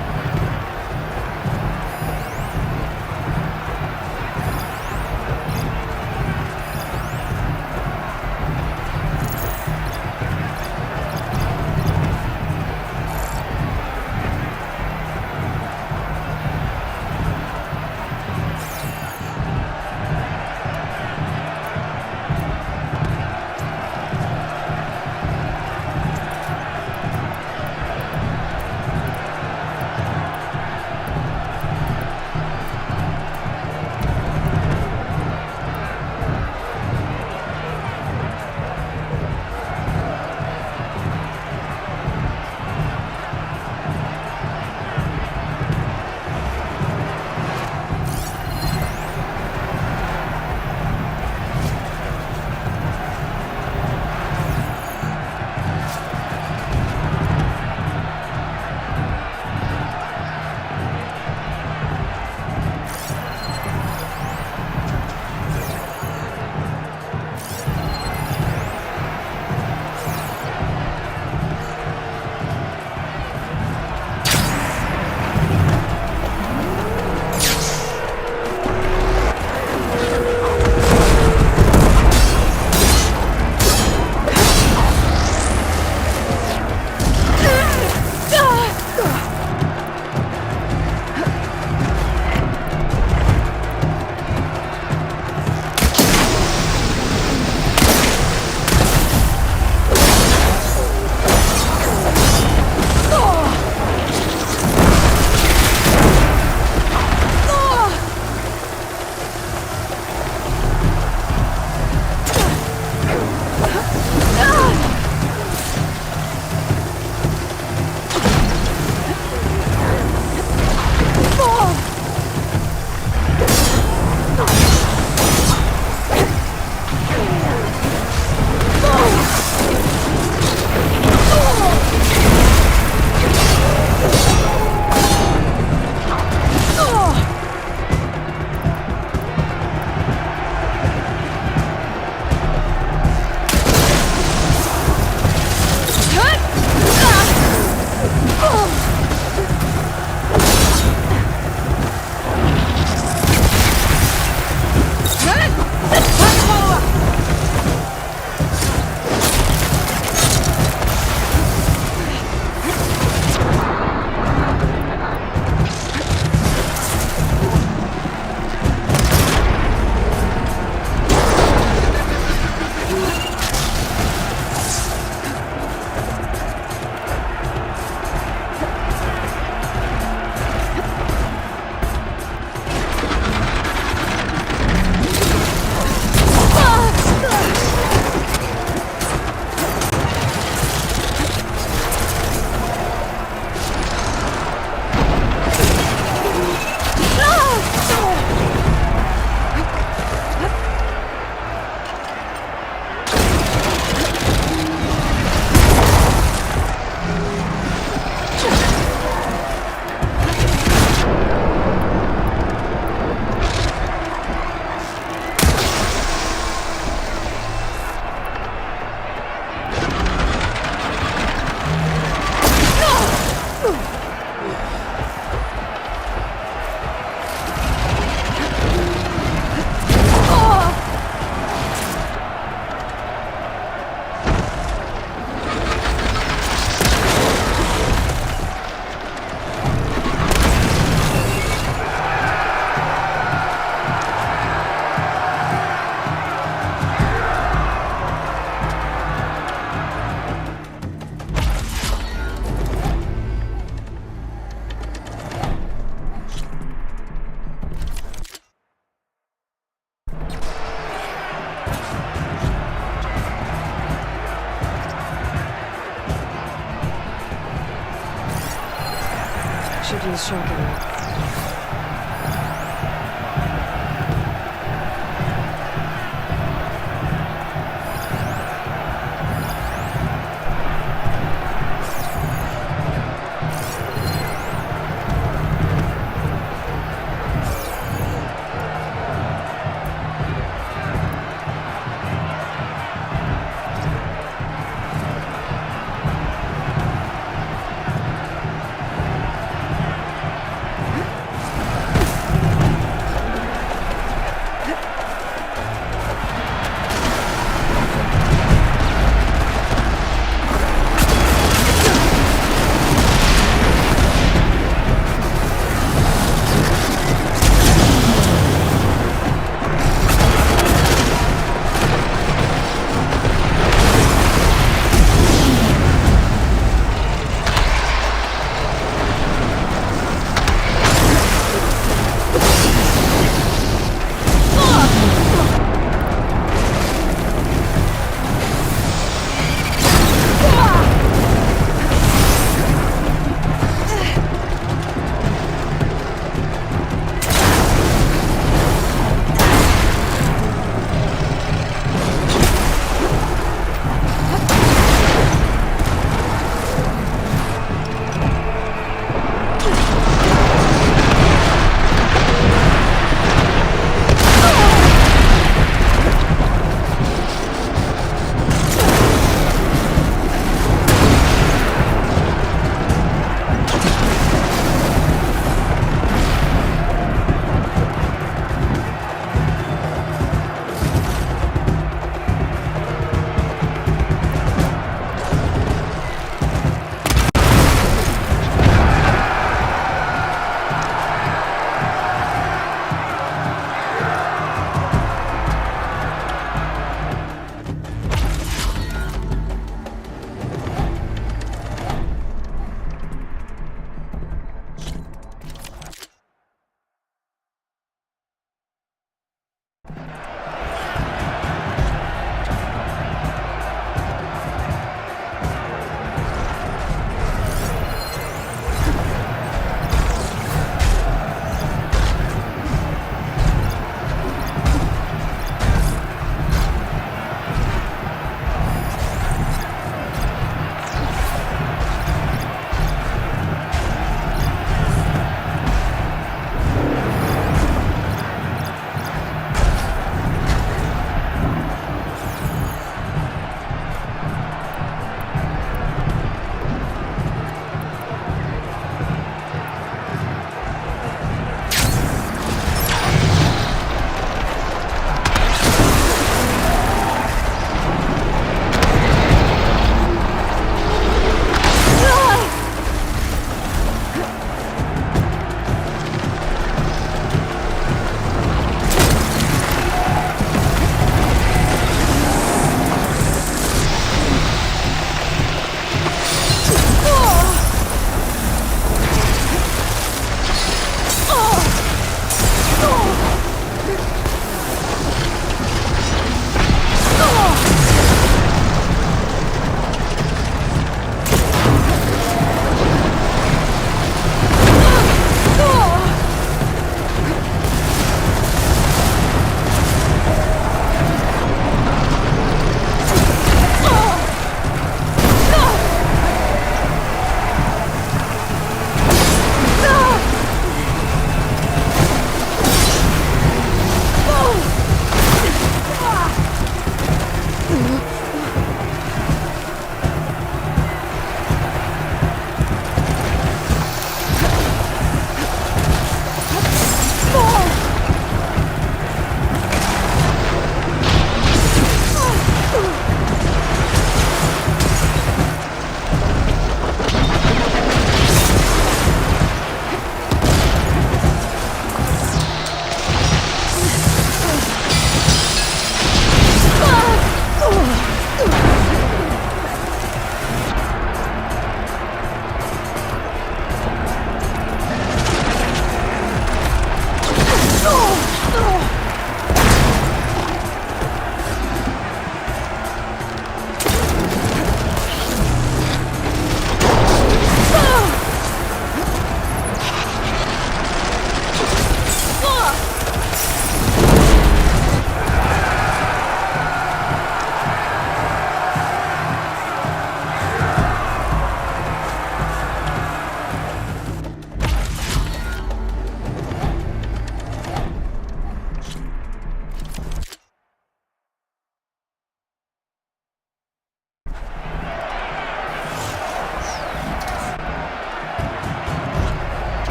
Should use shocking.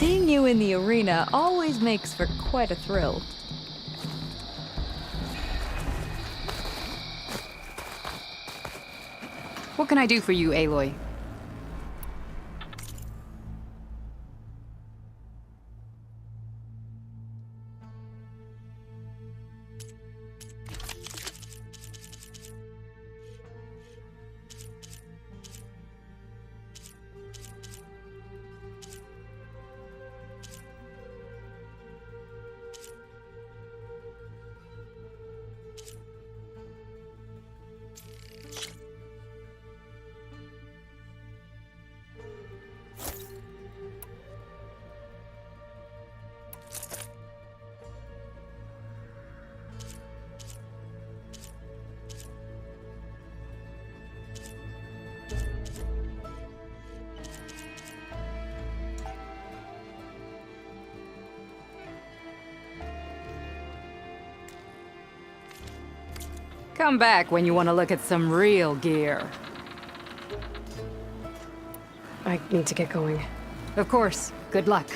Seeing you in the arena always makes for quite a thrill. What can I do for you, Aloy? Come back when you want to look at some real gear. I need to get going. Of course. Good luck.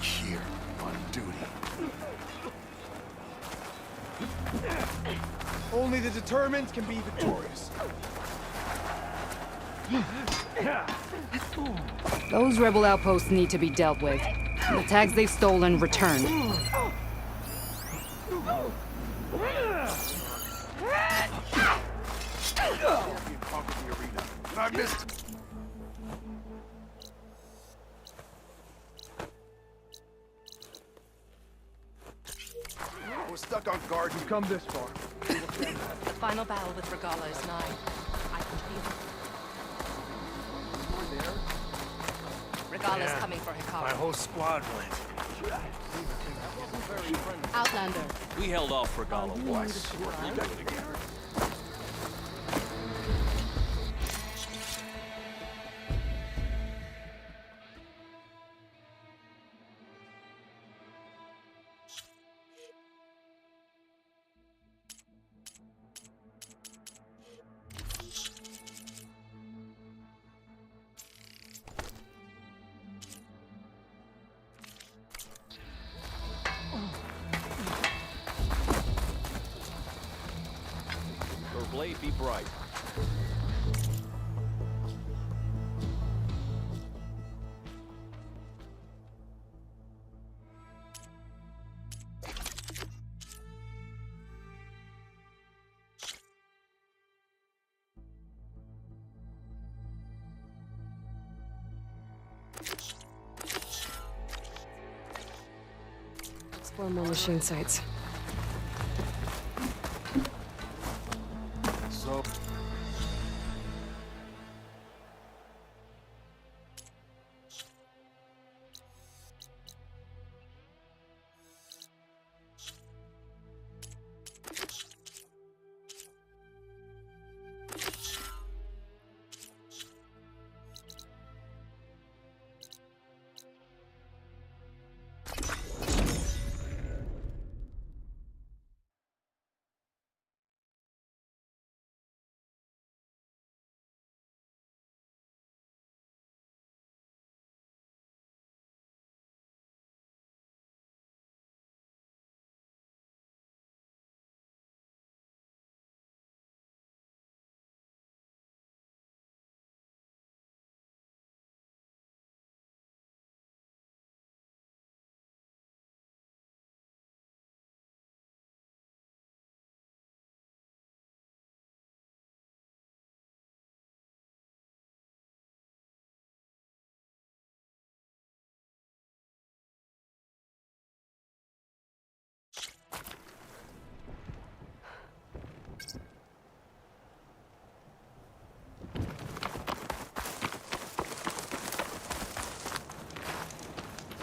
here, on duty. Only the determined can be victorious. Those rebel outposts need to be dealt with. The tags they've stolen, returned. I missed. We're stuck on guard. We've come this far. The final battle with Regala is nigh. I can feel it. Regala's coming for Hikaru. My whole squad went. Outlander. We held off Regala once. We'll do it again. Your blade be bright. Explore more machine sites. So...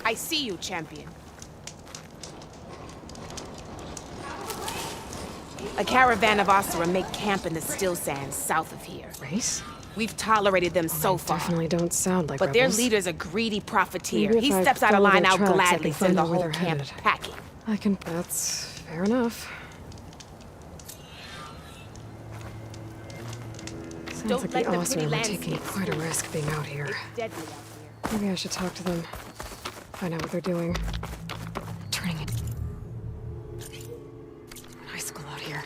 I see you, champion. A caravan of Asura make camp in the still sands south of here. Race? We've tolerated them so far. Definitely don't sound like But their rebels. leader's a greedy profiteer. Maybe if He I steps out of follow line, their I'll tracks, I gladly can send find the out where whole they're camp headed. packing. That's fair enough. Sounds Don't like let the the Asura pretty are taking landscapes quite a risk being out here. It's deadly out here. Maybe I should talk to them. Find out what they're doing. Turning it. High school out here.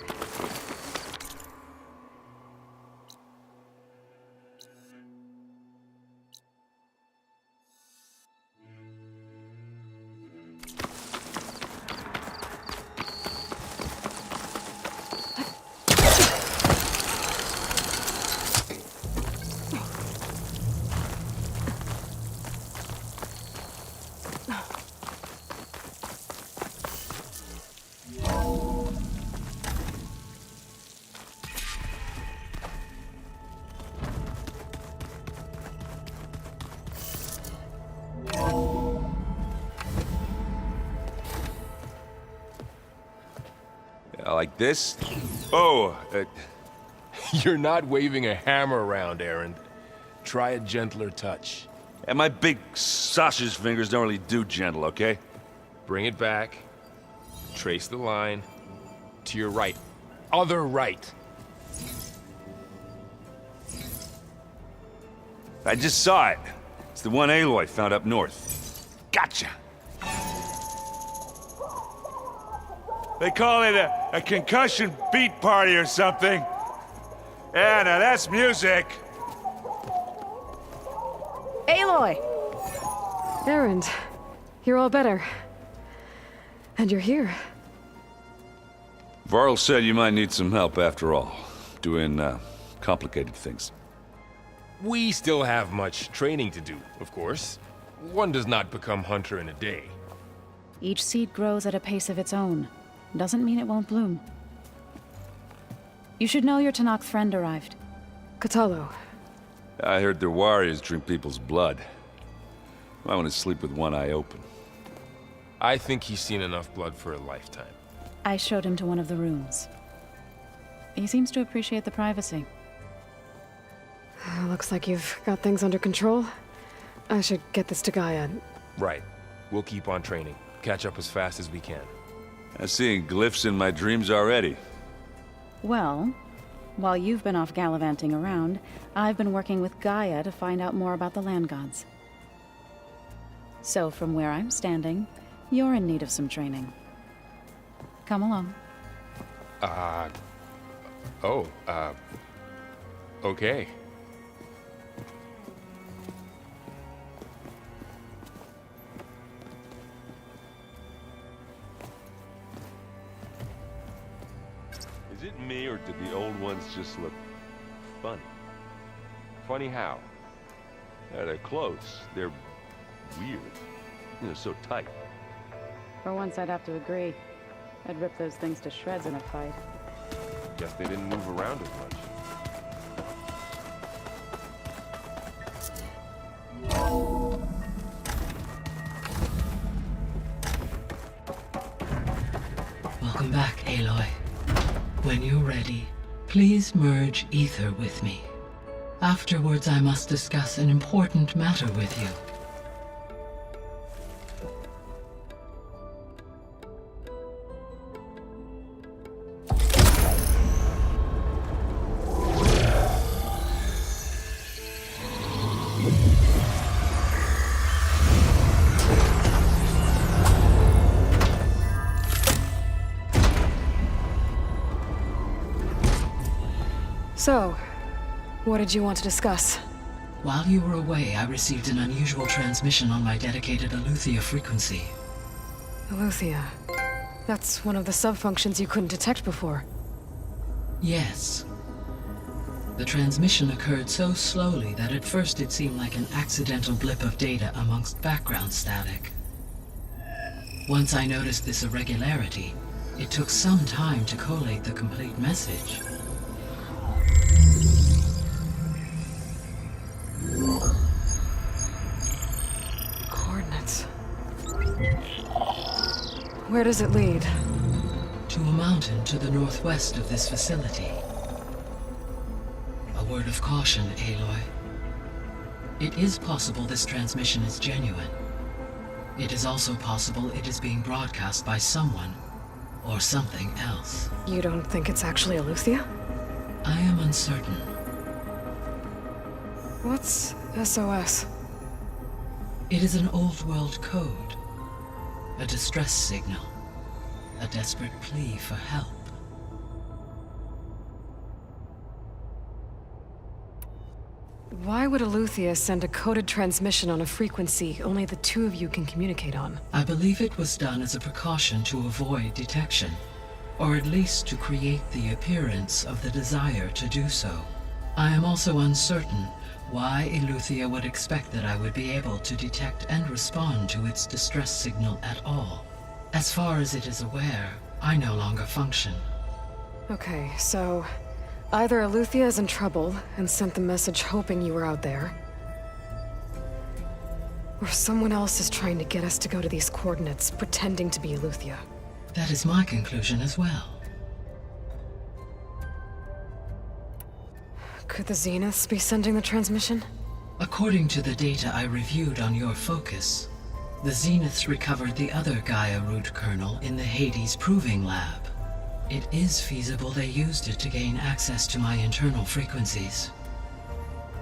Like this? Oh, you're not waving a hammer around, Aaron. Try a gentler touch. And my big sausage fingers don't really do gentle, okay? Bring it back. Trace the line. To your right. Other right. I just saw it. It's the one Aloy found up north. Gotcha! They call it a concussion beat party or something. Yeah, now that's music. Aloy! Erend, you're all better. And you're here. Varl said you might need some help after all, doing complicated things. We still have much training to do, of course. One does not become hunter in a day. Each seed grows at a pace of its own. Doesn't mean it won't bloom. You should know your Tanakh friend arrived. Katalo. I heard their warriors drink people's blood. I want to sleep with one eye open. I think he's seen enough blood for a lifetime. I showed him to one of the rooms. He seems to appreciate the privacy. Looks like you've got things under control. I should get this to Gaia. Right. We'll keep on training. Catch up as fast as we can. I'm seeing glyphs in my dreams already. Well, while you've been off gallivanting around, I've been working with Gaia to find out more about the land gods. So from where I'm standing, you're in need of some training. Come along. Okay. Is it me, or did the old ones just look funny? Funny how? Yeah, they're close. They're weird. You know, so tight. For once, I'd have to agree. I'd rip those things to shreds in a fight. Guess they didn't move around as much. Welcome back, Aloy. When you're ready, please merge ether with me. Afterwards, I must discuss an important matter with you. So, what did you want to discuss? While you were away, I received an unusual transmission on my dedicated Aletheia frequency. Aletheia. That's one of the sub-functions you couldn't detect before. Yes. The transmission occurred so slowly that at first it seemed like an accidental blip of data amongst background static. Once I noticed this irregularity, it took some time to collate the complete message. Coordinates. Where does it lead? To a mountain to the northwest of this facility. A word of caution, Aloy. It is possible this transmission is genuine. It is also possible it is being broadcast by someone or something else. You don't think it's actually Aletheia? I am uncertain. What's SOS? It is an old-world code. A distress signal. A desperate plea for help. Why would Aletheia send a coded transmission on a frequency only the two of you can communicate on? I believe it was done as a precaution to avoid detection, or at least to create the appearance of the desire to do so. I am also uncertain why Aletheia would expect that I would be able to detect and respond to its distress signal at all. As far as it is aware, I no longer function. Okay, so either Aletheia is in trouble and sent the message hoping you were out there, or someone else is trying to get us to go to these coordinates, pretending to be Aletheia. That is my conclusion as well. Could the Zeniths be sending the transmission? According to the data I reviewed on your focus, the Zeniths recovered the other Gaia root kernel in the Hades Proving Lab. It is feasible they used it to gain access to my internal frequencies.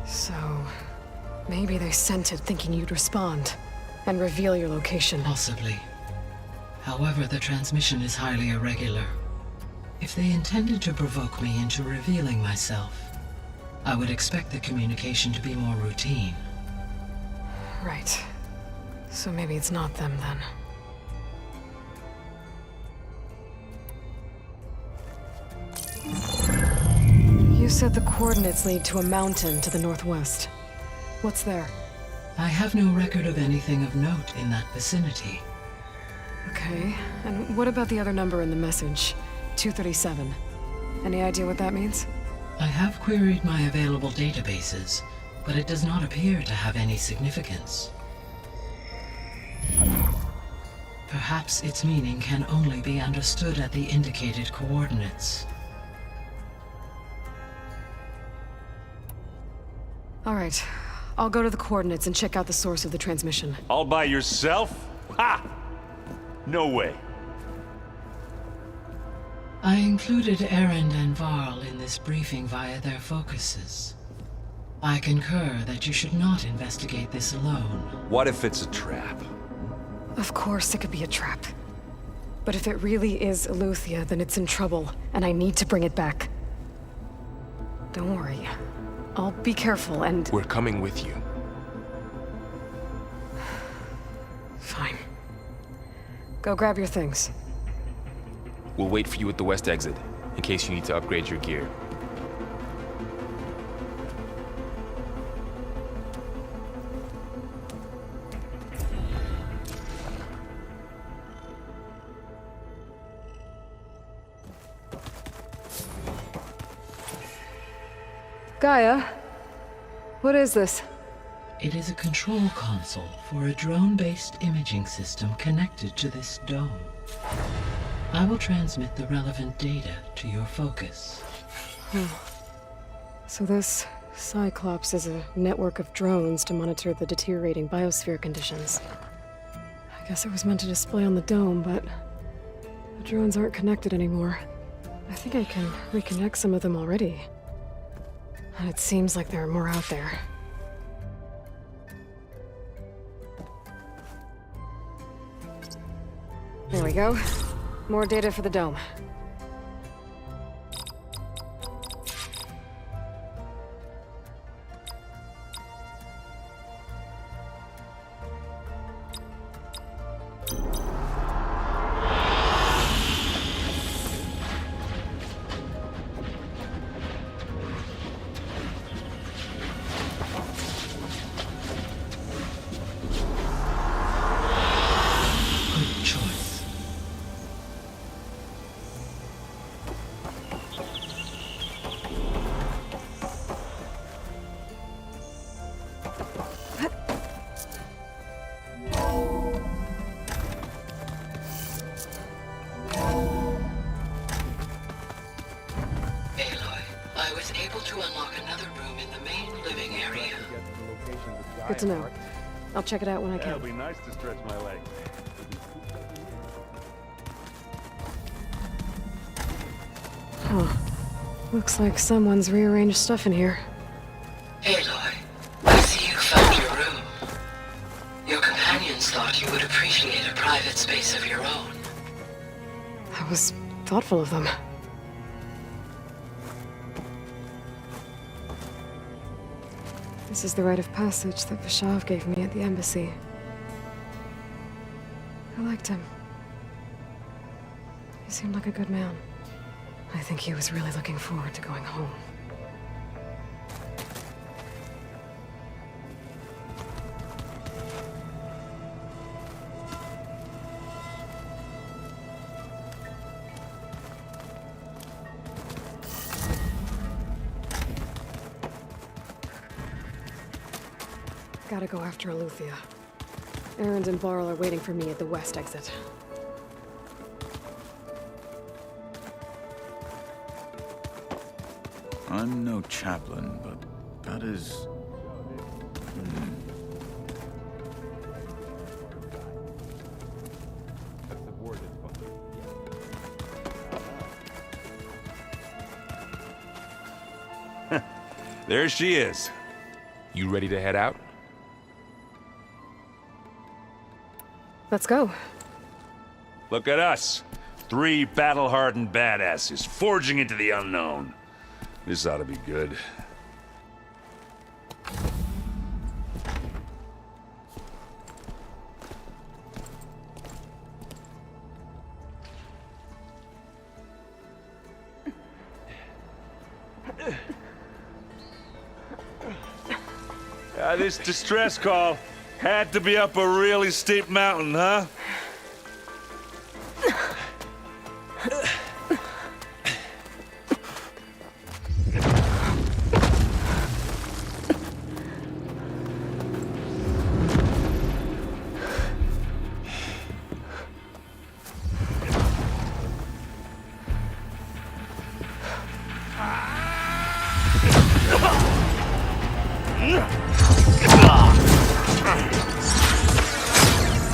So, maybe they sent it thinking you'd respond and reveal your location. Possibly. However, the transmission is highly irregular. If they intended to provoke me into revealing myself, I would expect the communication to be more routine. Right. So maybe it's not them then. You said the coordinates lead to a mountain to the northwest. What's there? I have no record of anything of note in that vicinity. Okay, and what about the other number in the message? 237. Any idea what that means? I have queried my available databases, but it does not appear to have any significance. Perhaps its meaning can only be understood at the indicated coordinates. All right, I'll go to the coordinates and check out the source of the transmission. All by yourself? Ha! No way. I included Erend and Varl in this briefing via their focuses. I concur that you should not investigate this alone. What if it's a trap? Of course it could be a trap. But if it really is Eleuthia, then it's in trouble, and I need to bring it back. Don't worry. I'll be careful and... We're coming with you. Fine. Go grab your things. We'll wait for you at the west exit, in case you need to upgrade your gear. Gaia? What is this? It is a control console for a drone-based imaging system connected to this dome. I will transmit the relevant data to your focus. So this Cyclops is a network of drones to monitor the deteriorating biosphere conditions. I guess it was meant to display on the dome, but the drones aren't connected anymore. I think I can reconnect some of them already. And it seems like there are more out there. There we go. More data for the dome. Good to know. I'll check it out when I can. It'll be nice to stretch my legs. Huh. Looks like someone's rearranged stuff in here. Aloy, I see you found your room. Your companions thought you would appreciate a private space of your own. That was thoughtful of them. This is the rite of passage that Vashav gave me at the embassy. I liked him. He seemed like a good man. I think he was really looking forward to going home. Gotta go after Eleuthia. Erend and Varl are waiting for me at the west exit. I'm no chaplain, but that is... There she is. You ready to head out? Let's go. Look at us. 3 battle-hardened badasses forging into the unknown. This ought to be good. This distress call had to be up a really steep mountain, huh?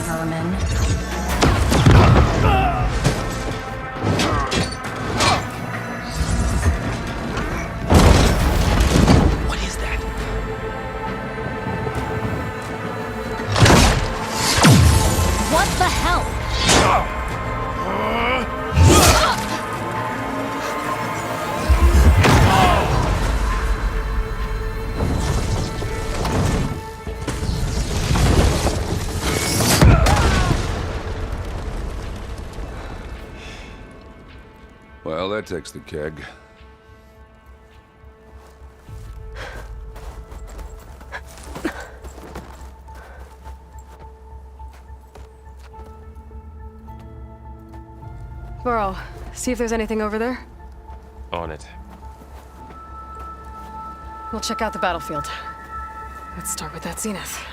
Vermin. What is that? What the hell? Well, that takes the keg. Burrow, see if there's anything over there. On it. We'll check out the battlefield. Let's start with that zenith.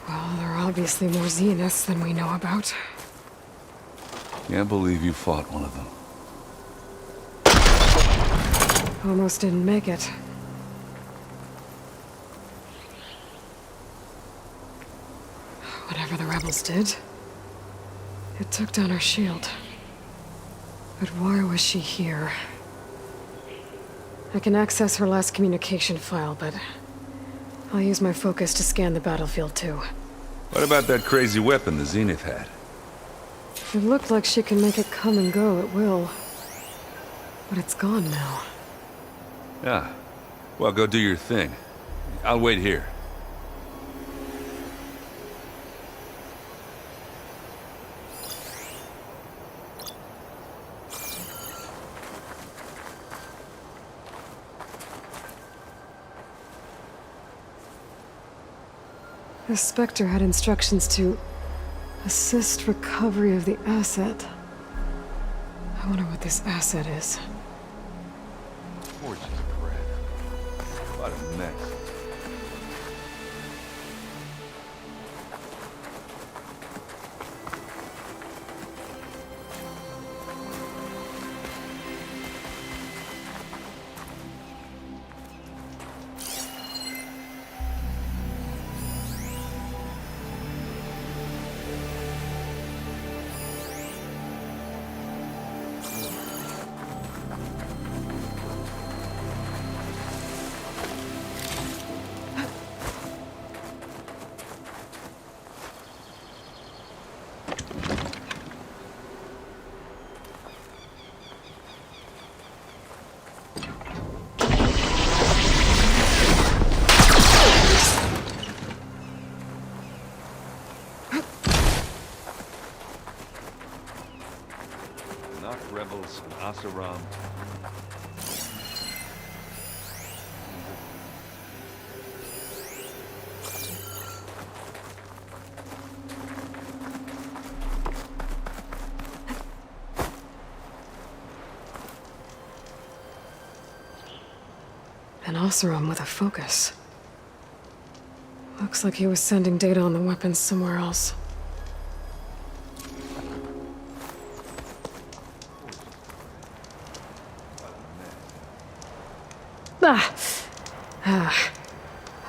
Well, there are obviously more zeniths than we know about. Can't believe you fought one of them. Almost didn't make it. Whatever the rebels did, it took down her shield. But why was she here? I can access her last communication file, but I'll use my focus to scan the battlefield too. What about that crazy weapon the Zenith had? It looked like she can make it come and go at will. But it's gone now. Yeah. Well, go do your thing. I'll wait here. The Spectre had instructions to assist recovery of the asset. I wonder what this asset is. Gorgeous bread. What a mess. Rebels and Asaram. An Oseram with a focus. Looks like he was sending data on the weapons somewhere else.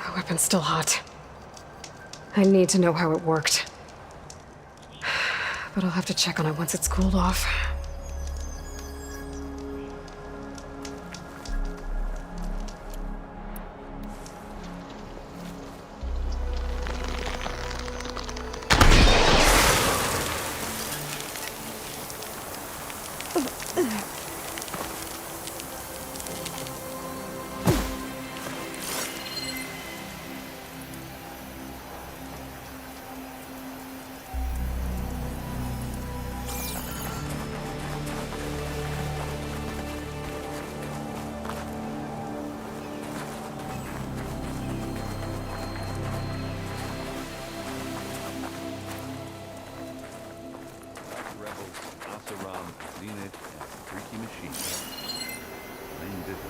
The weapon's still hot. I need to know how it worked. But I'll have to check on it once it's cooled off. machine. Plain digital.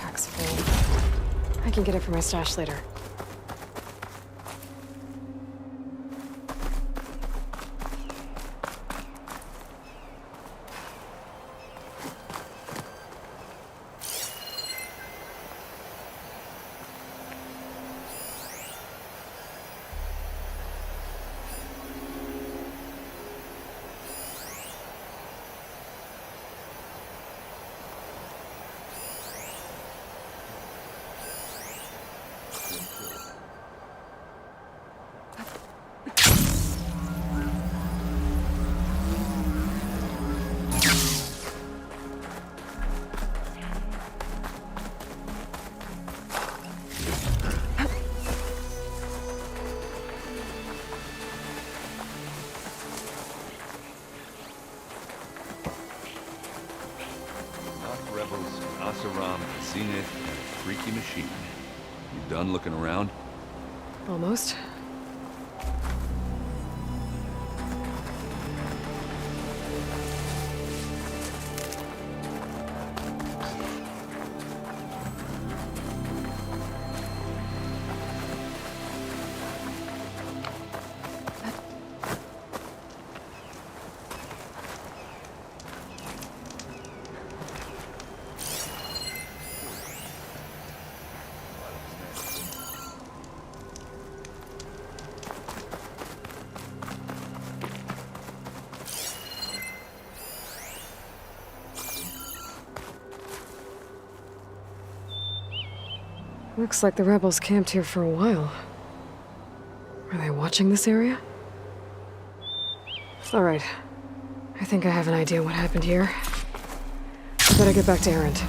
Pack's full. I can get it from my stash later. Rebels, Asaram, Zenith, and a freaky machine. You done looking around? Almost. Looks like the rebels camped here for a while. Are they watching this area? Alright. I think I have an idea what happened here. I better get back to Erend.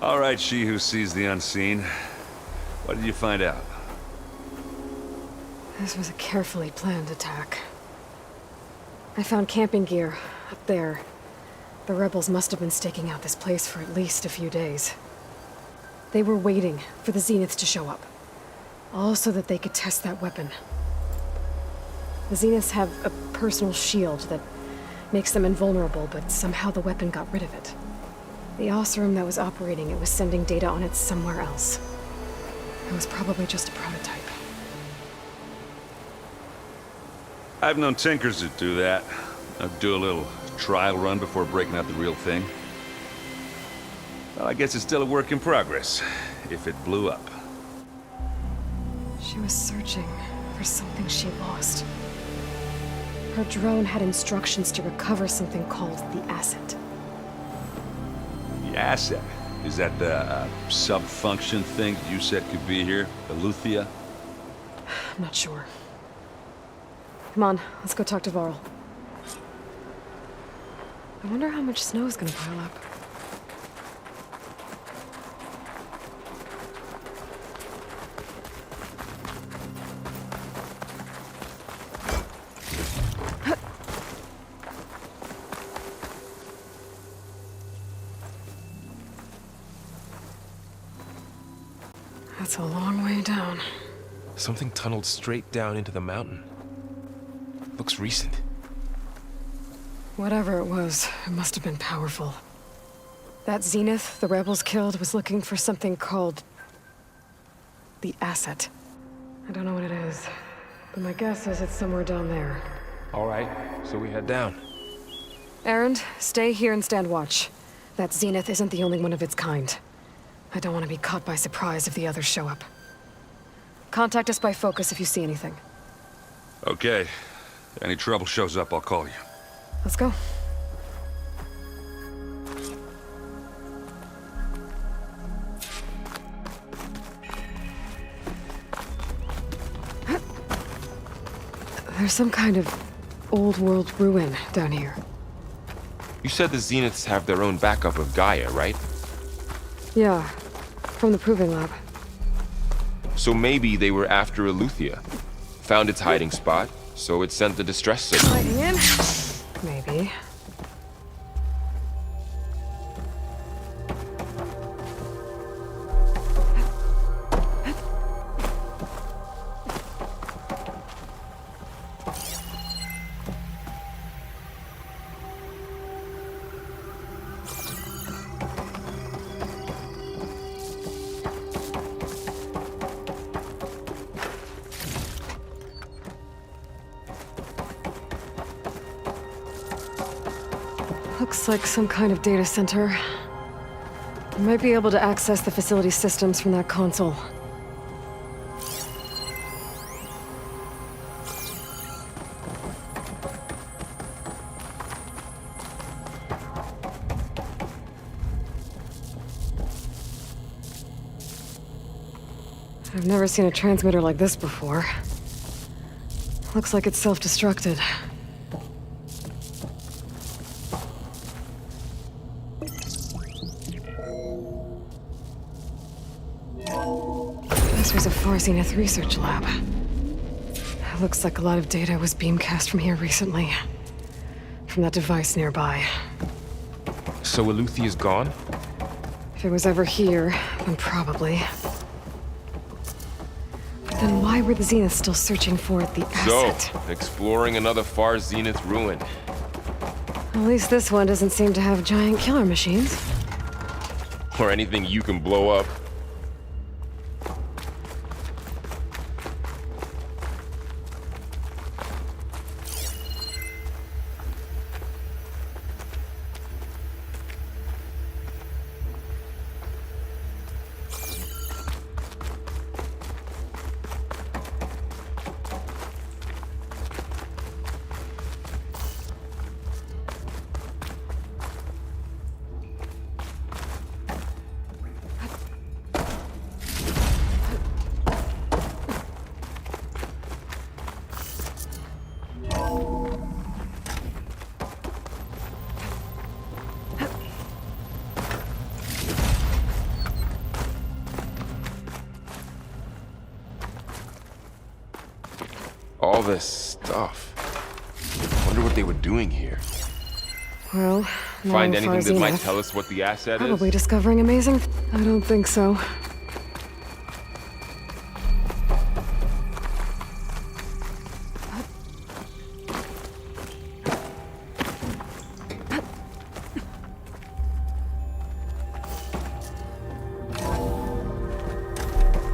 All right, she who sees the unseen. What did you find out? This was a carefully planned attack. I found camping gear up there. The rebels must have been staking out this place for at least a few days. They were waiting for the Zeniths to show up, all so that they could test that weapon. The Zeniths have a personal shield that makes them invulnerable, but somehow the weapon got rid of it. The Oseram that was operating it was sending data on it somewhere else. It was probably just a prototype. I've known tinkers that do that. I'd do a little trial run before breaking out the real thing. Well, I guess it's still a work in progress, if it blew up. She was searching for something she lost. Her drone had instructions to recover something called the asset. The asset? Is that the sub-function thing you said could be here? The Luthia? I'm not sure. Come on, let's go talk to Varl. I wonder how much snow is gonna pile up. That's a long way down. Something tunneled straight down into the mountain. Looks recent. Whatever it was, it must have been powerful. That Zenith the rebels killed was looking for something called the asset. I don't know what it is, but my guess is it's somewhere down there. All right, so we head down. Erend, stay here and stand watch. That Zenith isn't the only one of its kind. I don't want to be caught by surprise if the others show up. Contact us by focus if you see anything. Okay. Any trouble shows up, I'll call you. Let's go. There's some kind of old-world ruin down here. You said the Zeniths have their own backup of Gaia, right? Yeah, from the proving lab. So maybe they were after Eleuthia. Found its hiding spot, so it sent the distress signal. Hiding in? Maybe. Looks like some kind of data center. I might be able to access the facility systems from that console. I've never seen a transmitter like this before. Looks like it's self-destructed. This was a Far Zenith research lab. Looks like a lot of data was beamcast from here recently. From that device nearby. So Eleuthia's gone? If it was ever here, then probably. But then why were the Zeniths still searching for the asset? So, exploring another Far Zenith ruin. At least this one doesn't seem to have giant killer machines. Or anything you can blow up. All this stuff. Wonder what they were doing here. Well, Find anything that might Zenith. tell us what the asset is? Probably discovering amazing. I don't think so.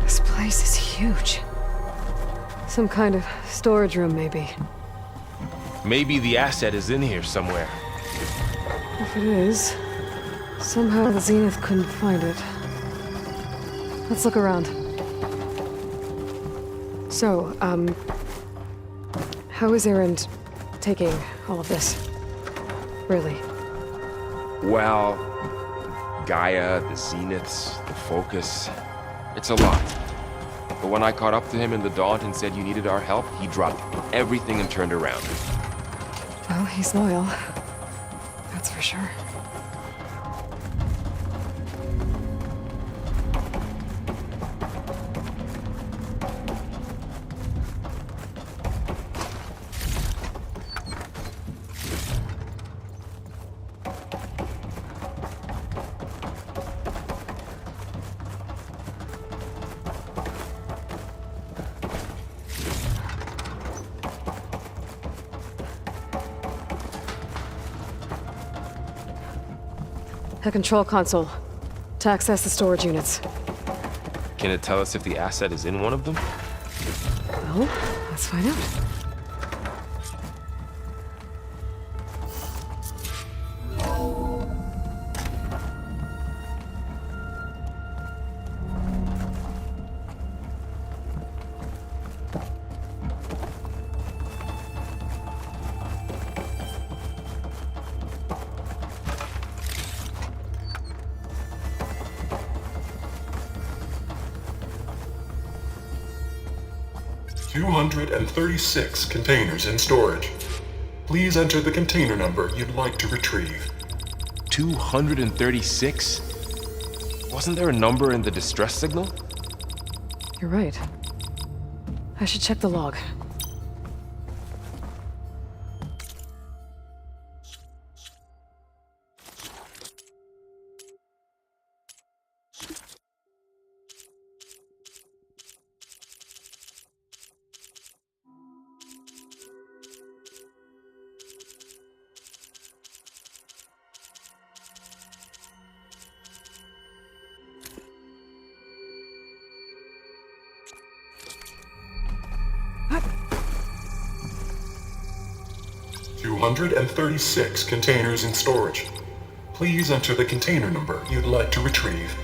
This place is huge. Some kind of storage room, maybe. Maybe the asset is in here somewhere. If it is, somehow the Zenith couldn't find it. Let's look around. So, how is Erend taking all of this? Really? Well, Gaia, the Zeniths, the Focus. It's a lot. But when I caught up to him in the Daunt and said you needed our help, he dropped everything and turned around. Well, he's loyal. That's for sure. A control console to access the storage units. Can it tell us if the asset is in one of them? Well, let's find out. $236 containers in storage. Please enter the container number you'd like to retrieve. 236? Wasn't there a number in the distress signal? You're right. I should check the log. $236 containers in storage. Please enter the container number you'd like to retrieve.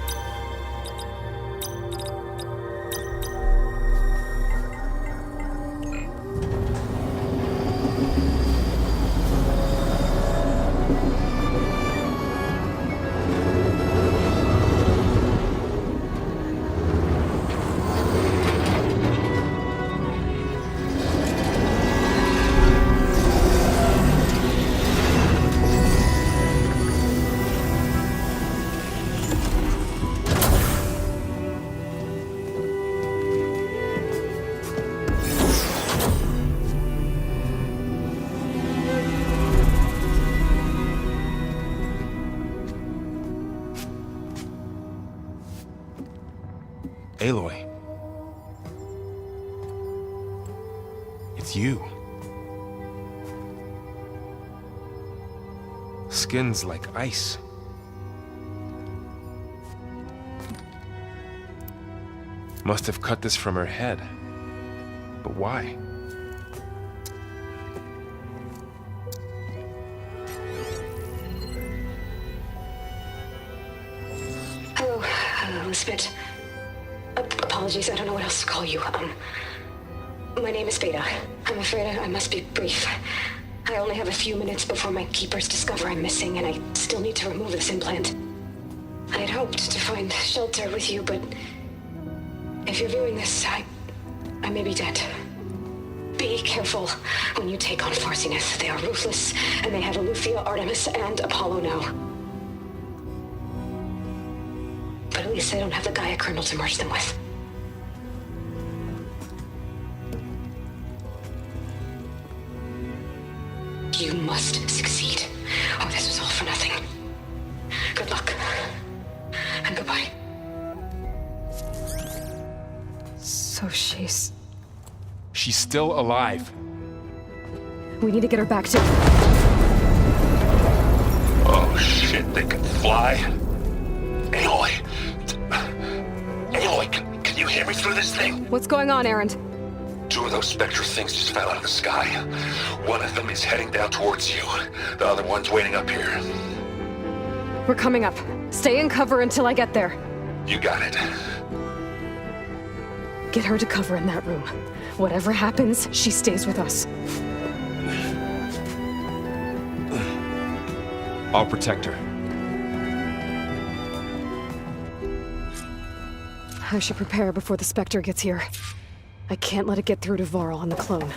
Aloy. It's you. Skin's like ice. Must have cut this from her head. But why? Hello, Spit. Apologies, I don't know what else to call you. My name is Beta. I'm afraid I must be brief. I only have a few minutes before my keepers discover I'm missing, and I still need to remove this implant. I had hoped to find shelter with you, but if you're viewing this, I may be dead. Be careful when you take on Far Zenith. They are ruthless, and they have Eleuthia, Artemis, and Apollo now. But at least I don't have the Gaia kernel to merge them with. You must succeed, or this was all for nothing. Good luck, and goodbye. So she's still alive. We need to get her back to... Oh shit, they can fly? Aloy! Aloy, can you hear me through this thing? What's going on, Erend? 2 of those Spectre things just fell out of the sky. One of them is heading down towards you. The other one's waiting up here. We're coming up. Stay in cover until I get there. You got it. Get her to cover in that room. Whatever happens, she stays with us. I'll protect her. I should prepare before the Spectre gets here. I can't let it get through to Varl and the clone.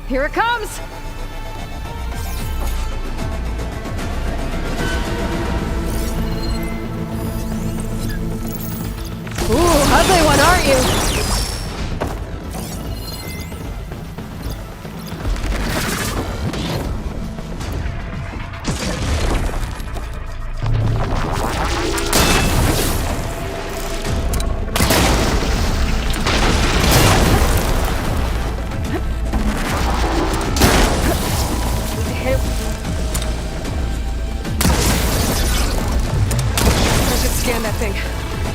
Here it comes! Ooh, ugly one, aren't you?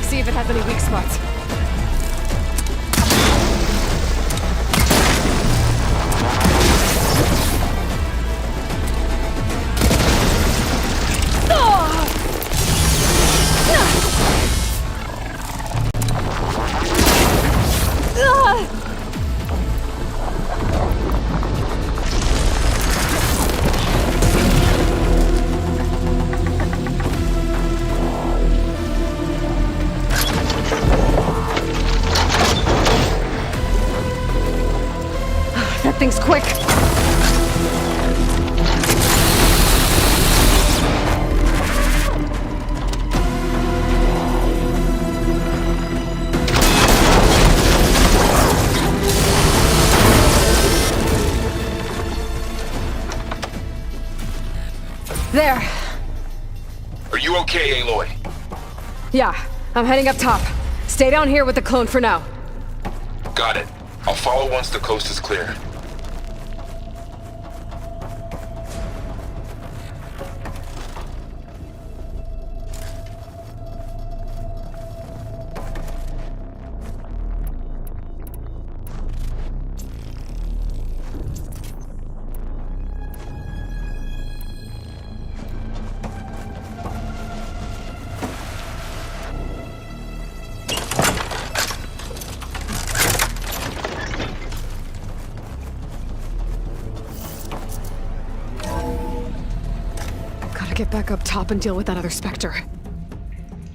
See if it has any weak spots. There. Are you okay, Aloy? Yeah, I'm heading up top. Stay down here with the clone for now. Got it. I'll follow once the coast is clear. Gotta get back up top and deal with that other Spectre.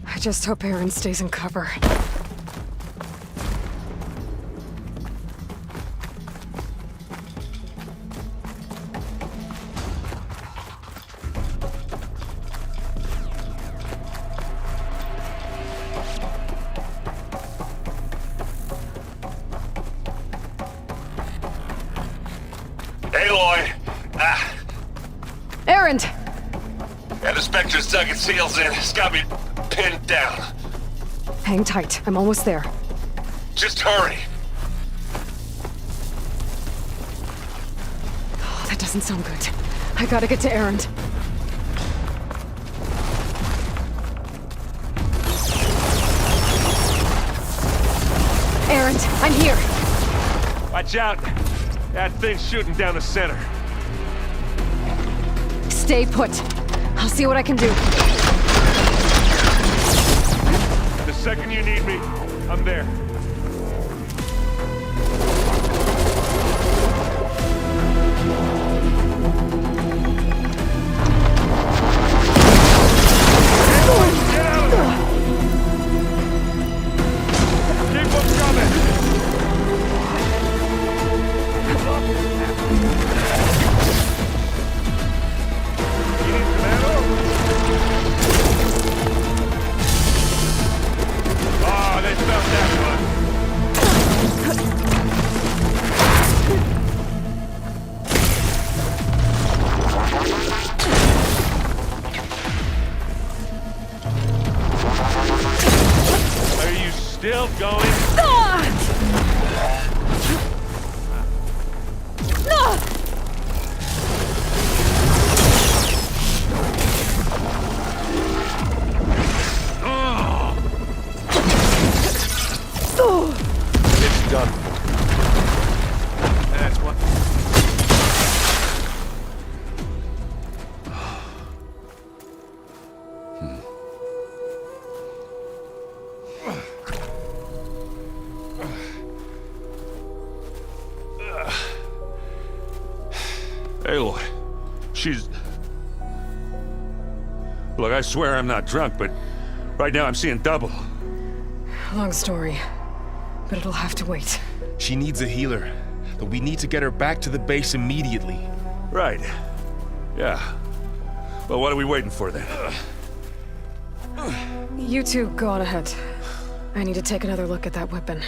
I just hope Aaron stays in cover. Aloy! Ah, Aaron! yeah, the Spectre's dug its heels in. It's got me pinned down. Hang tight, I'm almost there. Just hurry. Oh, that doesn't sound good. I gotta get to Aaron. Aaron, I'm here. Watch out! That thing's shooting down the center. Stay put. I'll see what I can do. The second you need me, I'm there. Get out of there! Keep them coming! You need some ammo? Oh, they felt that one. Are you still going? It's done. That's what. Aloy, she's... Look, I swear I'm not drunk, but right now I'm seeing double. Long story, but it'll have to wait. She needs a healer, but we need to get her back to the base immediately. Right. Yeah. Well, what are we waiting for then? You two go on ahead. I need to take another look at that weapon.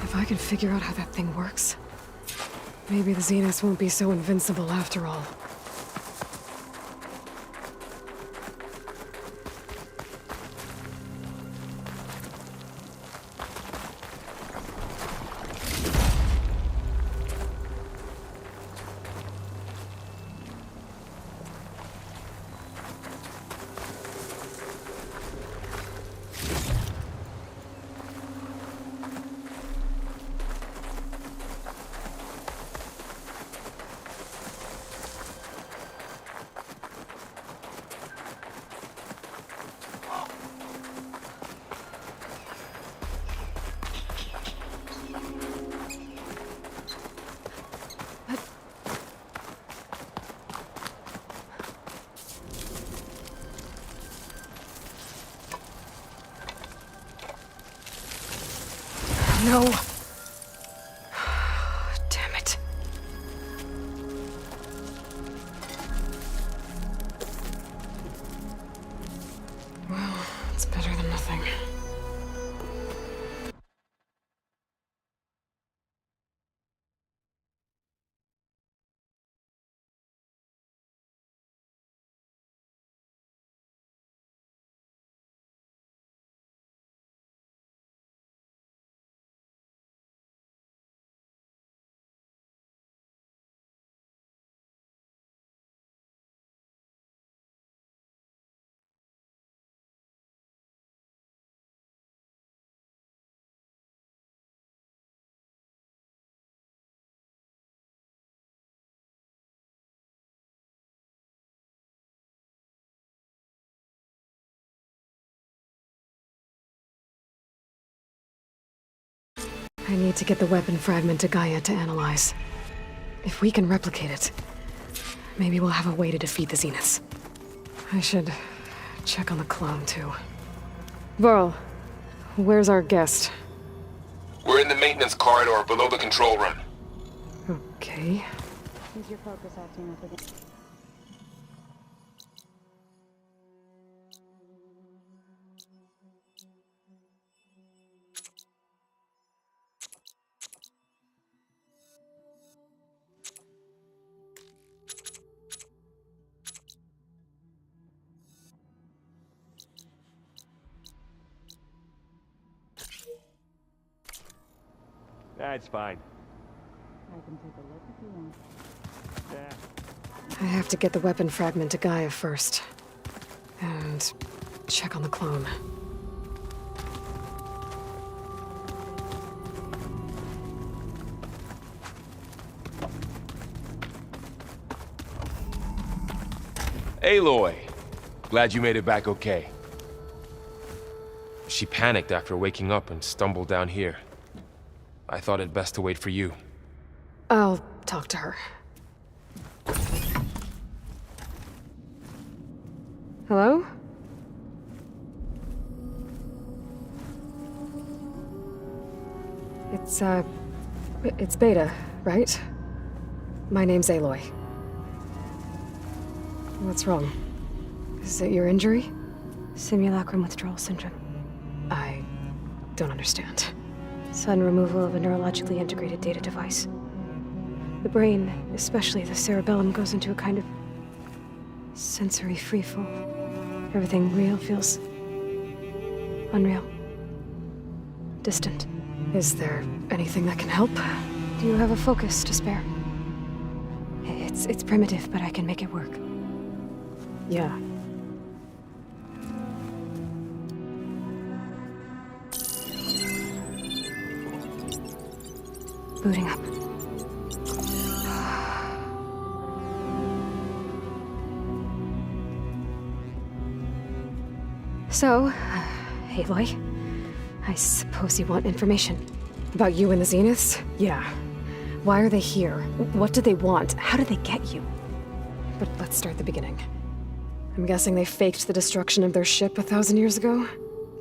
If I can figure out how that thing works, maybe the Zeniths won't be so invincible after all. No. I need to get the weapon fragment to Gaia to analyze. If we can replicate it, maybe we'll have a way to defeat the Zeniths. I should check on the clone, too. Varl, where's our guest? We're in the maintenance corridor below the control room. Okay. Is your focus acting up again? That's fine. I can take a look if you want. Yeah. I have to get the weapon fragment to Gaia first. And check on the clone. Aloy! Glad you made it back okay. She panicked after waking up and stumbled down here. I thought it best to wait for you. I'll talk to her. Hello? It's Beta, right? My name's Aloy. What's wrong? Is it your injury? Simulacrum withdrawal syndrome. I don't understand. Sudden removal of a neurologically integrated data device. The brain, especially the cerebellum, goes into a kind of sensory freefall. Everything real feels unreal. Distant. Is there anything that can help? Do you have a focus to spare? It's primitive, but I can make it work. Yeah. Booting up. So, Aloy, I suppose you want information. About you and the Zeniths? Yeah. Why are they here? What do they want? How did they get you? But let's start at the beginning. I'm guessing they faked the destruction of their ship 1,000 years ago?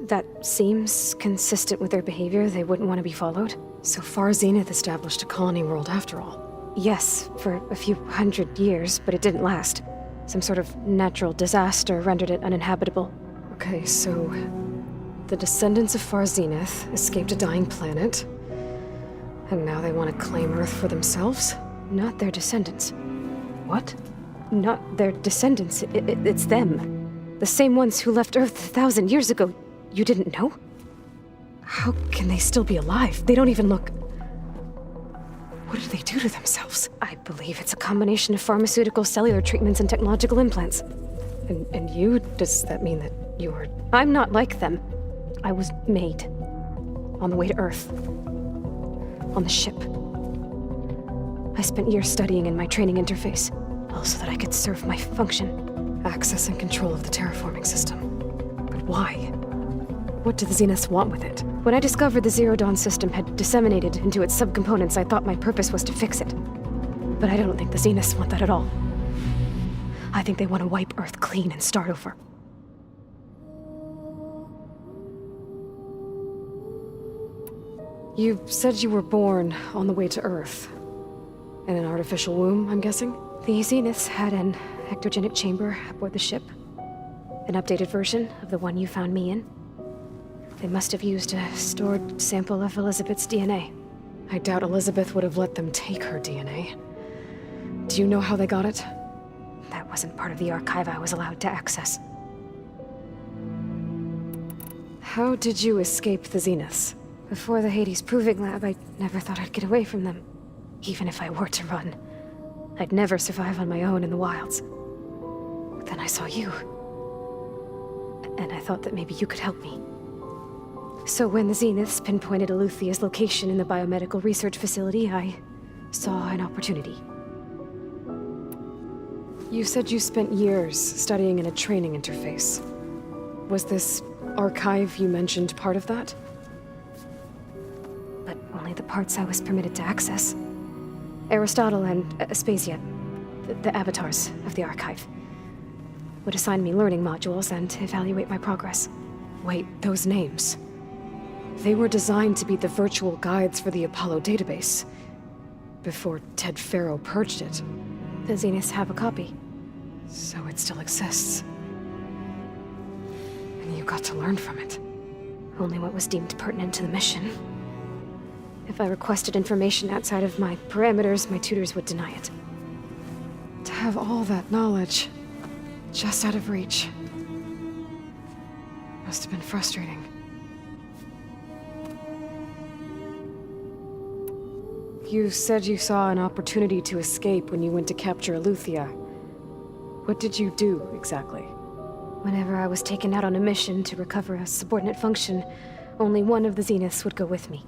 That seems consistent with their behavior. They wouldn't want to be followed. So far, Zenith established a colony world after all. Yes, for a few hundred years, but it didn't last. Some sort of natural disaster rendered it uninhabitable. Okay, so the descendants of Far Zenith escaped a dying planet, and now they want to claim Earth for themselves? Not their descendants. What? Not their descendants. It's them. The same ones who left Earth 1,000 years ago. You didn't know? How can they still be alive? They don't even look... What did they do to themselves? I believe it's a combination of pharmaceutical, cellular treatments, and technological implants. And you? Does that mean that you were... I'm not like them. I was made. On the way to Earth. On the ship. I spent years studying in my training interface, all so that I could serve my function. Access and control of the terraforming system. But why? What do the Zeniths want with it? When I discovered the Zero Dawn system had disseminated into its subcomponents, I thought my purpose was to fix it. But I don't think the Zeniths want that at all. I think they want to wipe Earth clean and start over. You said you were born on the way to Earth. In an artificial womb, I'm guessing? The Zeniths had an ectogenic chamber aboard the ship. An updated version of the one you found me in. They must have used a stored sample of Elizabeth's DNA. I doubt Elizabeth would have let them take her DNA. Do you know how they got it? That wasn't part of the archive I was allowed to access. How did you escape the Zeniths? Before the Hades Proving Lab, I never thought I'd get away from them. Even if I were to run, I'd never survive on my own in the wilds. But then I saw you. And I thought that maybe you could help me. So when the Zeniths pinpointed Eluthia's location in the biomedical research facility, I saw an opportunity. You said you spent years studying in a training interface. Was this archive you mentioned part of that? but only the parts I was permitted to access. Aristotle and Aspasia, the avatars of the archive, would assign me learning modules and evaluate my progress. Wait, those names. They were designed to be the virtual guides for the Apollo database, before Ted Faro purged it. The Zeniths have a copy. So it still exists. And you got to learn from it. Only what was deemed pertinent to the mission. If I requested information outside of my parameters, my tutors would deny it. To have all that knowledge, just out of reach, must have been frustrating. You said you saw an opportunity to escape when you went to capture Eleuthia. What did you do, exactly? Whenever I was taken out on a mission to recover a subordinate function, only one of the Zeniths would go with me.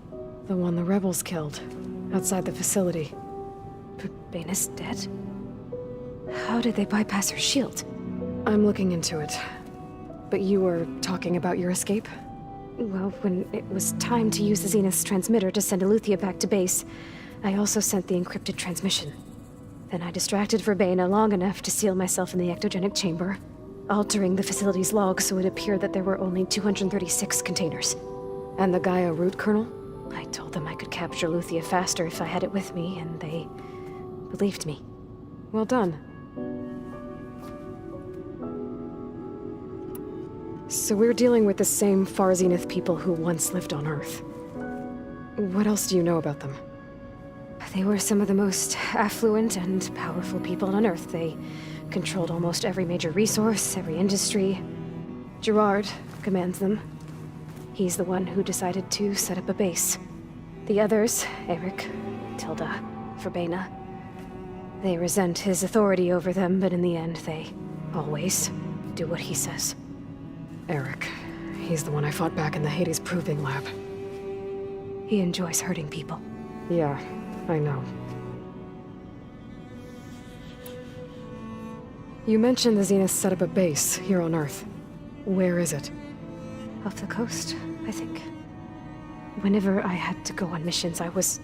The one the rebels killed, outside the facility. Baina's dead? How did they bypass her shield? I'm looking into it. But you were talking about your escape? Well, when it was time to use the Zenith's transmitter to send Eleuthia back to base, I also sent the encrypted transmission. Then I distracted Verbaina long enough to seal myself in the ectogenic chamber, altering the facility's log so it appeared that there were only 236 containers. And the Gaia root kernel? I told them I could capture Eleuthia faster if I had it with me, and they believed me. Well done. So we're dealing with the same Far Zenith people who once lived on Earth. What else do you know about them? They were some of the most affluent and powerful people on Earth. They controlled almost every major resource, every industry. Gerard commands them. He's the one who decided to set up a base. The others, Eric, Tilda, Verbaina, they resent his authority over them, but in the end, they always do what he says. Eric. He's the one I fought back in the Hades Proving Lab. He enjoys hurting people. Yeah, I know. You mentioned the Zenith set up a base here on Earth. Where is it? Off the coast, I think. Whenever I had to go on missions, I was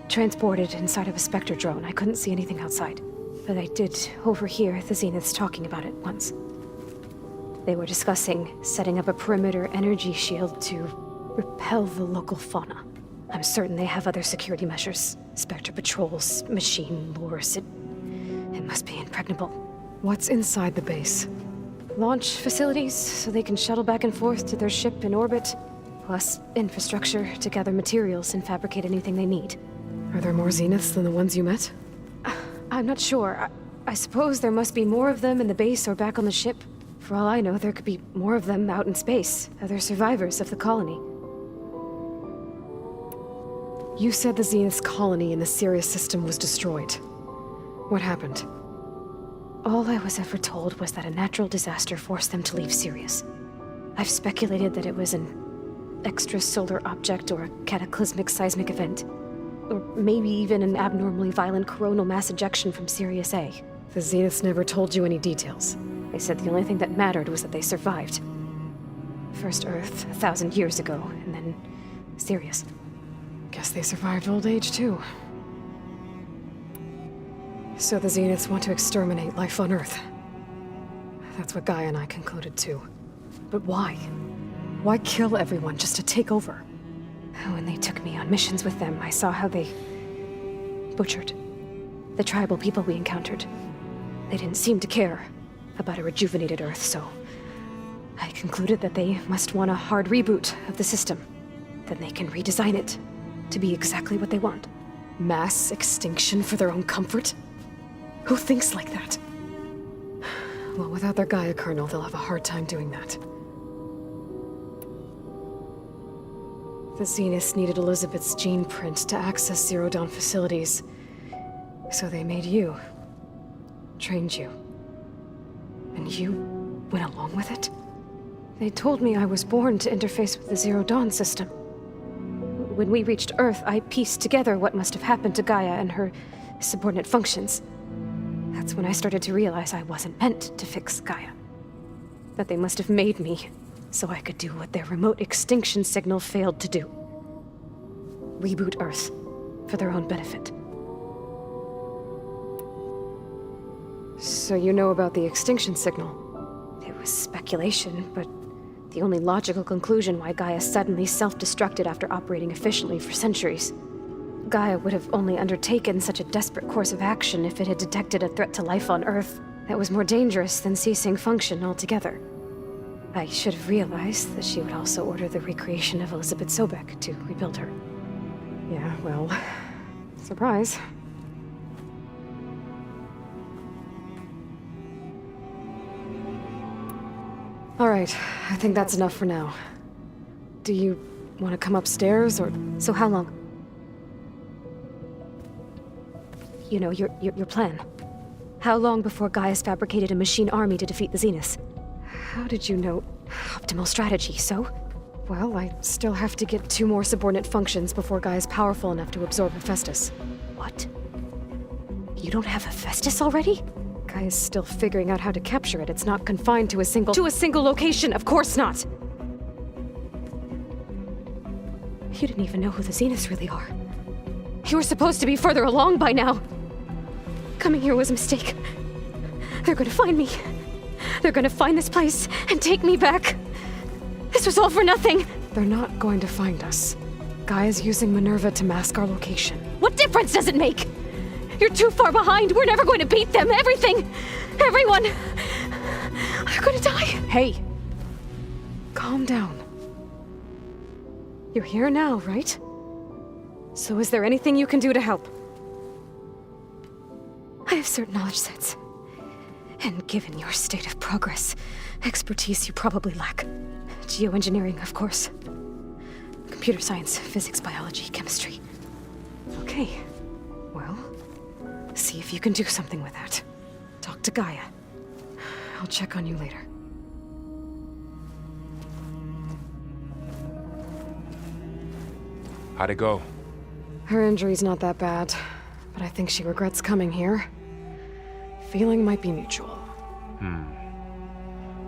transported inside of a Spectre drone. I couldn't see anything outside. But I did overhear the Zeniths talking about it once. They were discussing setting up a perimeter energy shield to repel the local fauna. I'm certain they have other security measures. Spectre patrols, machine lures. It must be impregnable. What's inside the base? Launch facilities, so they can shuttle back and forth to their ship in orbit. Plus infrastructure to gather materials and fabricate anything they need. Are there more Zeniths than the ones you met? I'm not sure. I suppose there must be more of them in the base or back on the ship. For all I know, there could be more of them out in space, other survivors of the colony. You said the Zenith's colony in the Sirius system was destroyed. What happened? All I was ever told was that a natural disaster forced them to leave Sirius. I've speculated that it was an extrasolar object or a cataclysmic seismic event. Or maybe even an abnormally violent coronal mass ejection from Sirius A. The Zeniths never told you any details. They said the only thing that mattered was that they survived. First Earth, 1,000 years ago, and then Sirius. Guess they survived old age, too. So the Zeniths want to exterminate life on Earth. That's what Gaia and I concluded, too. But why? Why kill everyone just to take over? When they took me on missions with them, I saw how they butchered the tribal people we encountered. They didn't seem to care about a rejuvenated Earth, so I concluded that they must want a hard reboot of the system. Then they can redesign it to be exactly what they want. Mass extinction for their own comfort? Who thinks like that? Well, without their Gaia kernel, they'll have a hard time doing that. The Zeniths needed Elizabeth's gene print to access Zero Dawn facilities. So they made you. Trained you. And you went along with it? They told me I was born to interface with the Zero Dawn system. When we reached Earth, I pieced together what must have happened to Gaia and her subordinate functions. That's when I started to realize I wasn't meant to fix Gaia. That they must have made me so I could do what their remote extinction signal failed to do. reboot Earth for their own benefit. So you know about the extinction signal? It was speculation, but the only logical conclusion why Gaia suddenly self-destructed after operating efficiently for centuries. Gaia would have only undertaken such a desperate course of action if it had detected a threat to life on Earth that was more dangerous than ceasing function altogether. I should have realized that she would also order the recreation of Elizabeth Sobek to rebuild her. Yeah, well, surprise. All right, I think that's enough for now. Do you want to come upstairs, or... So how long? You know, your plan. How long before Gaia's fabricated a machine army to defeat the Zeniths? How did you know? Optimal strategy, so? Well, I still have to get 2 more subordinate functions before Gaia's powerful enough to absorb Hephaestus. What? You don't have Hephaestus already? Gaia's still figuring out how to capture it. It's not confined to a single... To a single location, of course not! You didn't even know who the Zeniths really are. You were supposed to be further along by now. Coming here was a mistake. They're gonna find me. They're gonna find this place and take me back. This was all for nothing. They're not going to find us. Gaia's using Minerva to mask our location. What difference does it make? You're too far behind. We're never going to beat them. Everything. Everyone. They're gonna die. Hey. Calm down. You're here now, right? So is there anything you can do to help? I have certain knowledge sets. And given your state of progress, expertise you probably lack. Geoengineering, of course. Computer science, physics, biology, chemistry. Okay. Well, see if you can do something with that. Talk to Gaia. I'll check on you later. How'd it go? Her injury's not that bad, but I think she regrets coming here. Feeling might be mutual.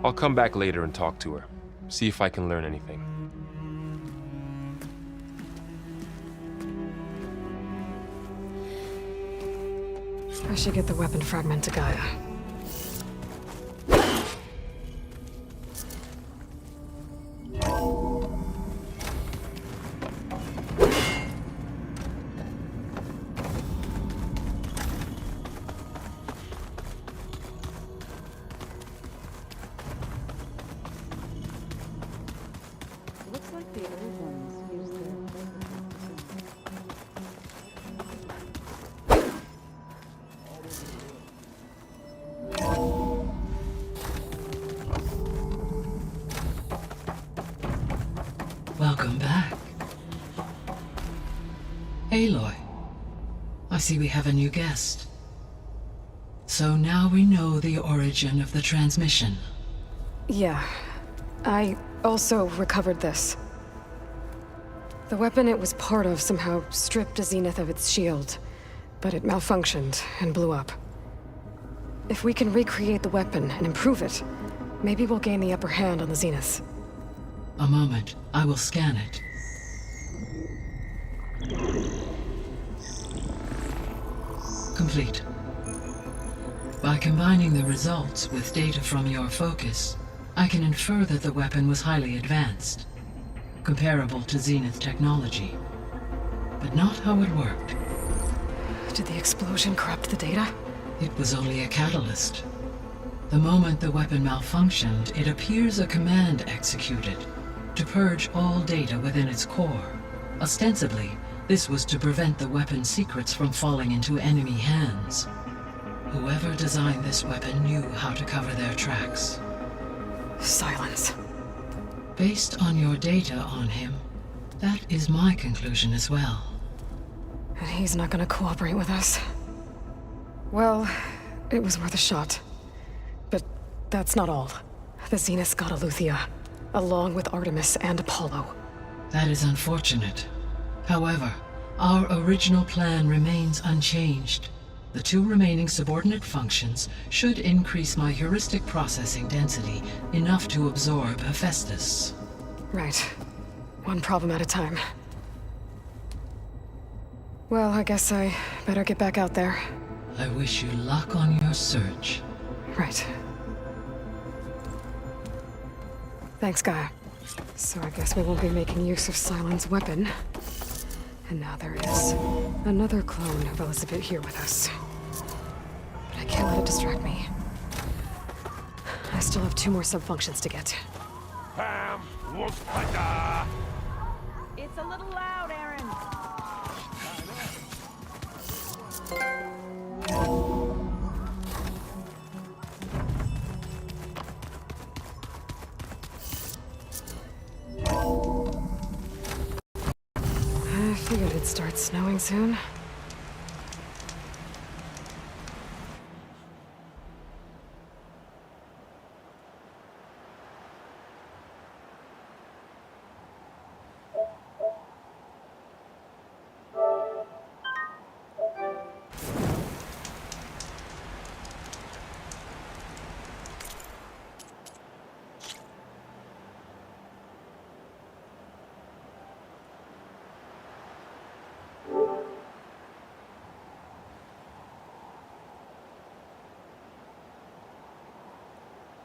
I'll come back later and talk to her. See if I can learn anything. I should get the weapon fragment to Gaia. Looks like the old ones used their... Welcome back. Aloy, I see we have a new guest. So now we know the origin of the transmission. Yeah. I also recovered this. The weapon it was part of somehow stripped a Zenith of its shield, but it malfunctioned and blew up. If we can recreate the weapon and improve it, maybe we'll gain the upper hand on the Zeniths. A moment, I will scan it. Complete. By combining the results with data from your focus, I can infer that the weapon was highly advanced, comparable to Zenith technology, but not how it worked. Did the explosion corrupt the data? It was only a catalyst. The moment the weapon malfunctioned, it appears a command executed to purge all data within its core. Ostensibly, this was to prevent the weapon's secrets from falling into enemy hands. Whoever designed this weapon knew how to cover their tracks. Silence. Based on your data on him, that is my conclusion as well. And he's not gonna cooperate with us. Well, it was worth a shot. But that's not all. The Zeniths got Eleuthia, along with Artemis and Apollo. That is unfortunate. However, our original plan remains unchanged. The 2 remaining subordinate functions should increase my heuristic processing density enough to absorb Hephaestus. Right. One problem at a time. Well, I guess I better get back out there. I wish you luck on your search. Right. Thanks, Gaia. So I guess we won't be making use of Silent's weapon. And now there is another clone of Elizabeth here with us. But I can't let it distract me. I still have 2 more sub-functions to get. It's a little loud, Aaron. I figured it'd start snowing soon.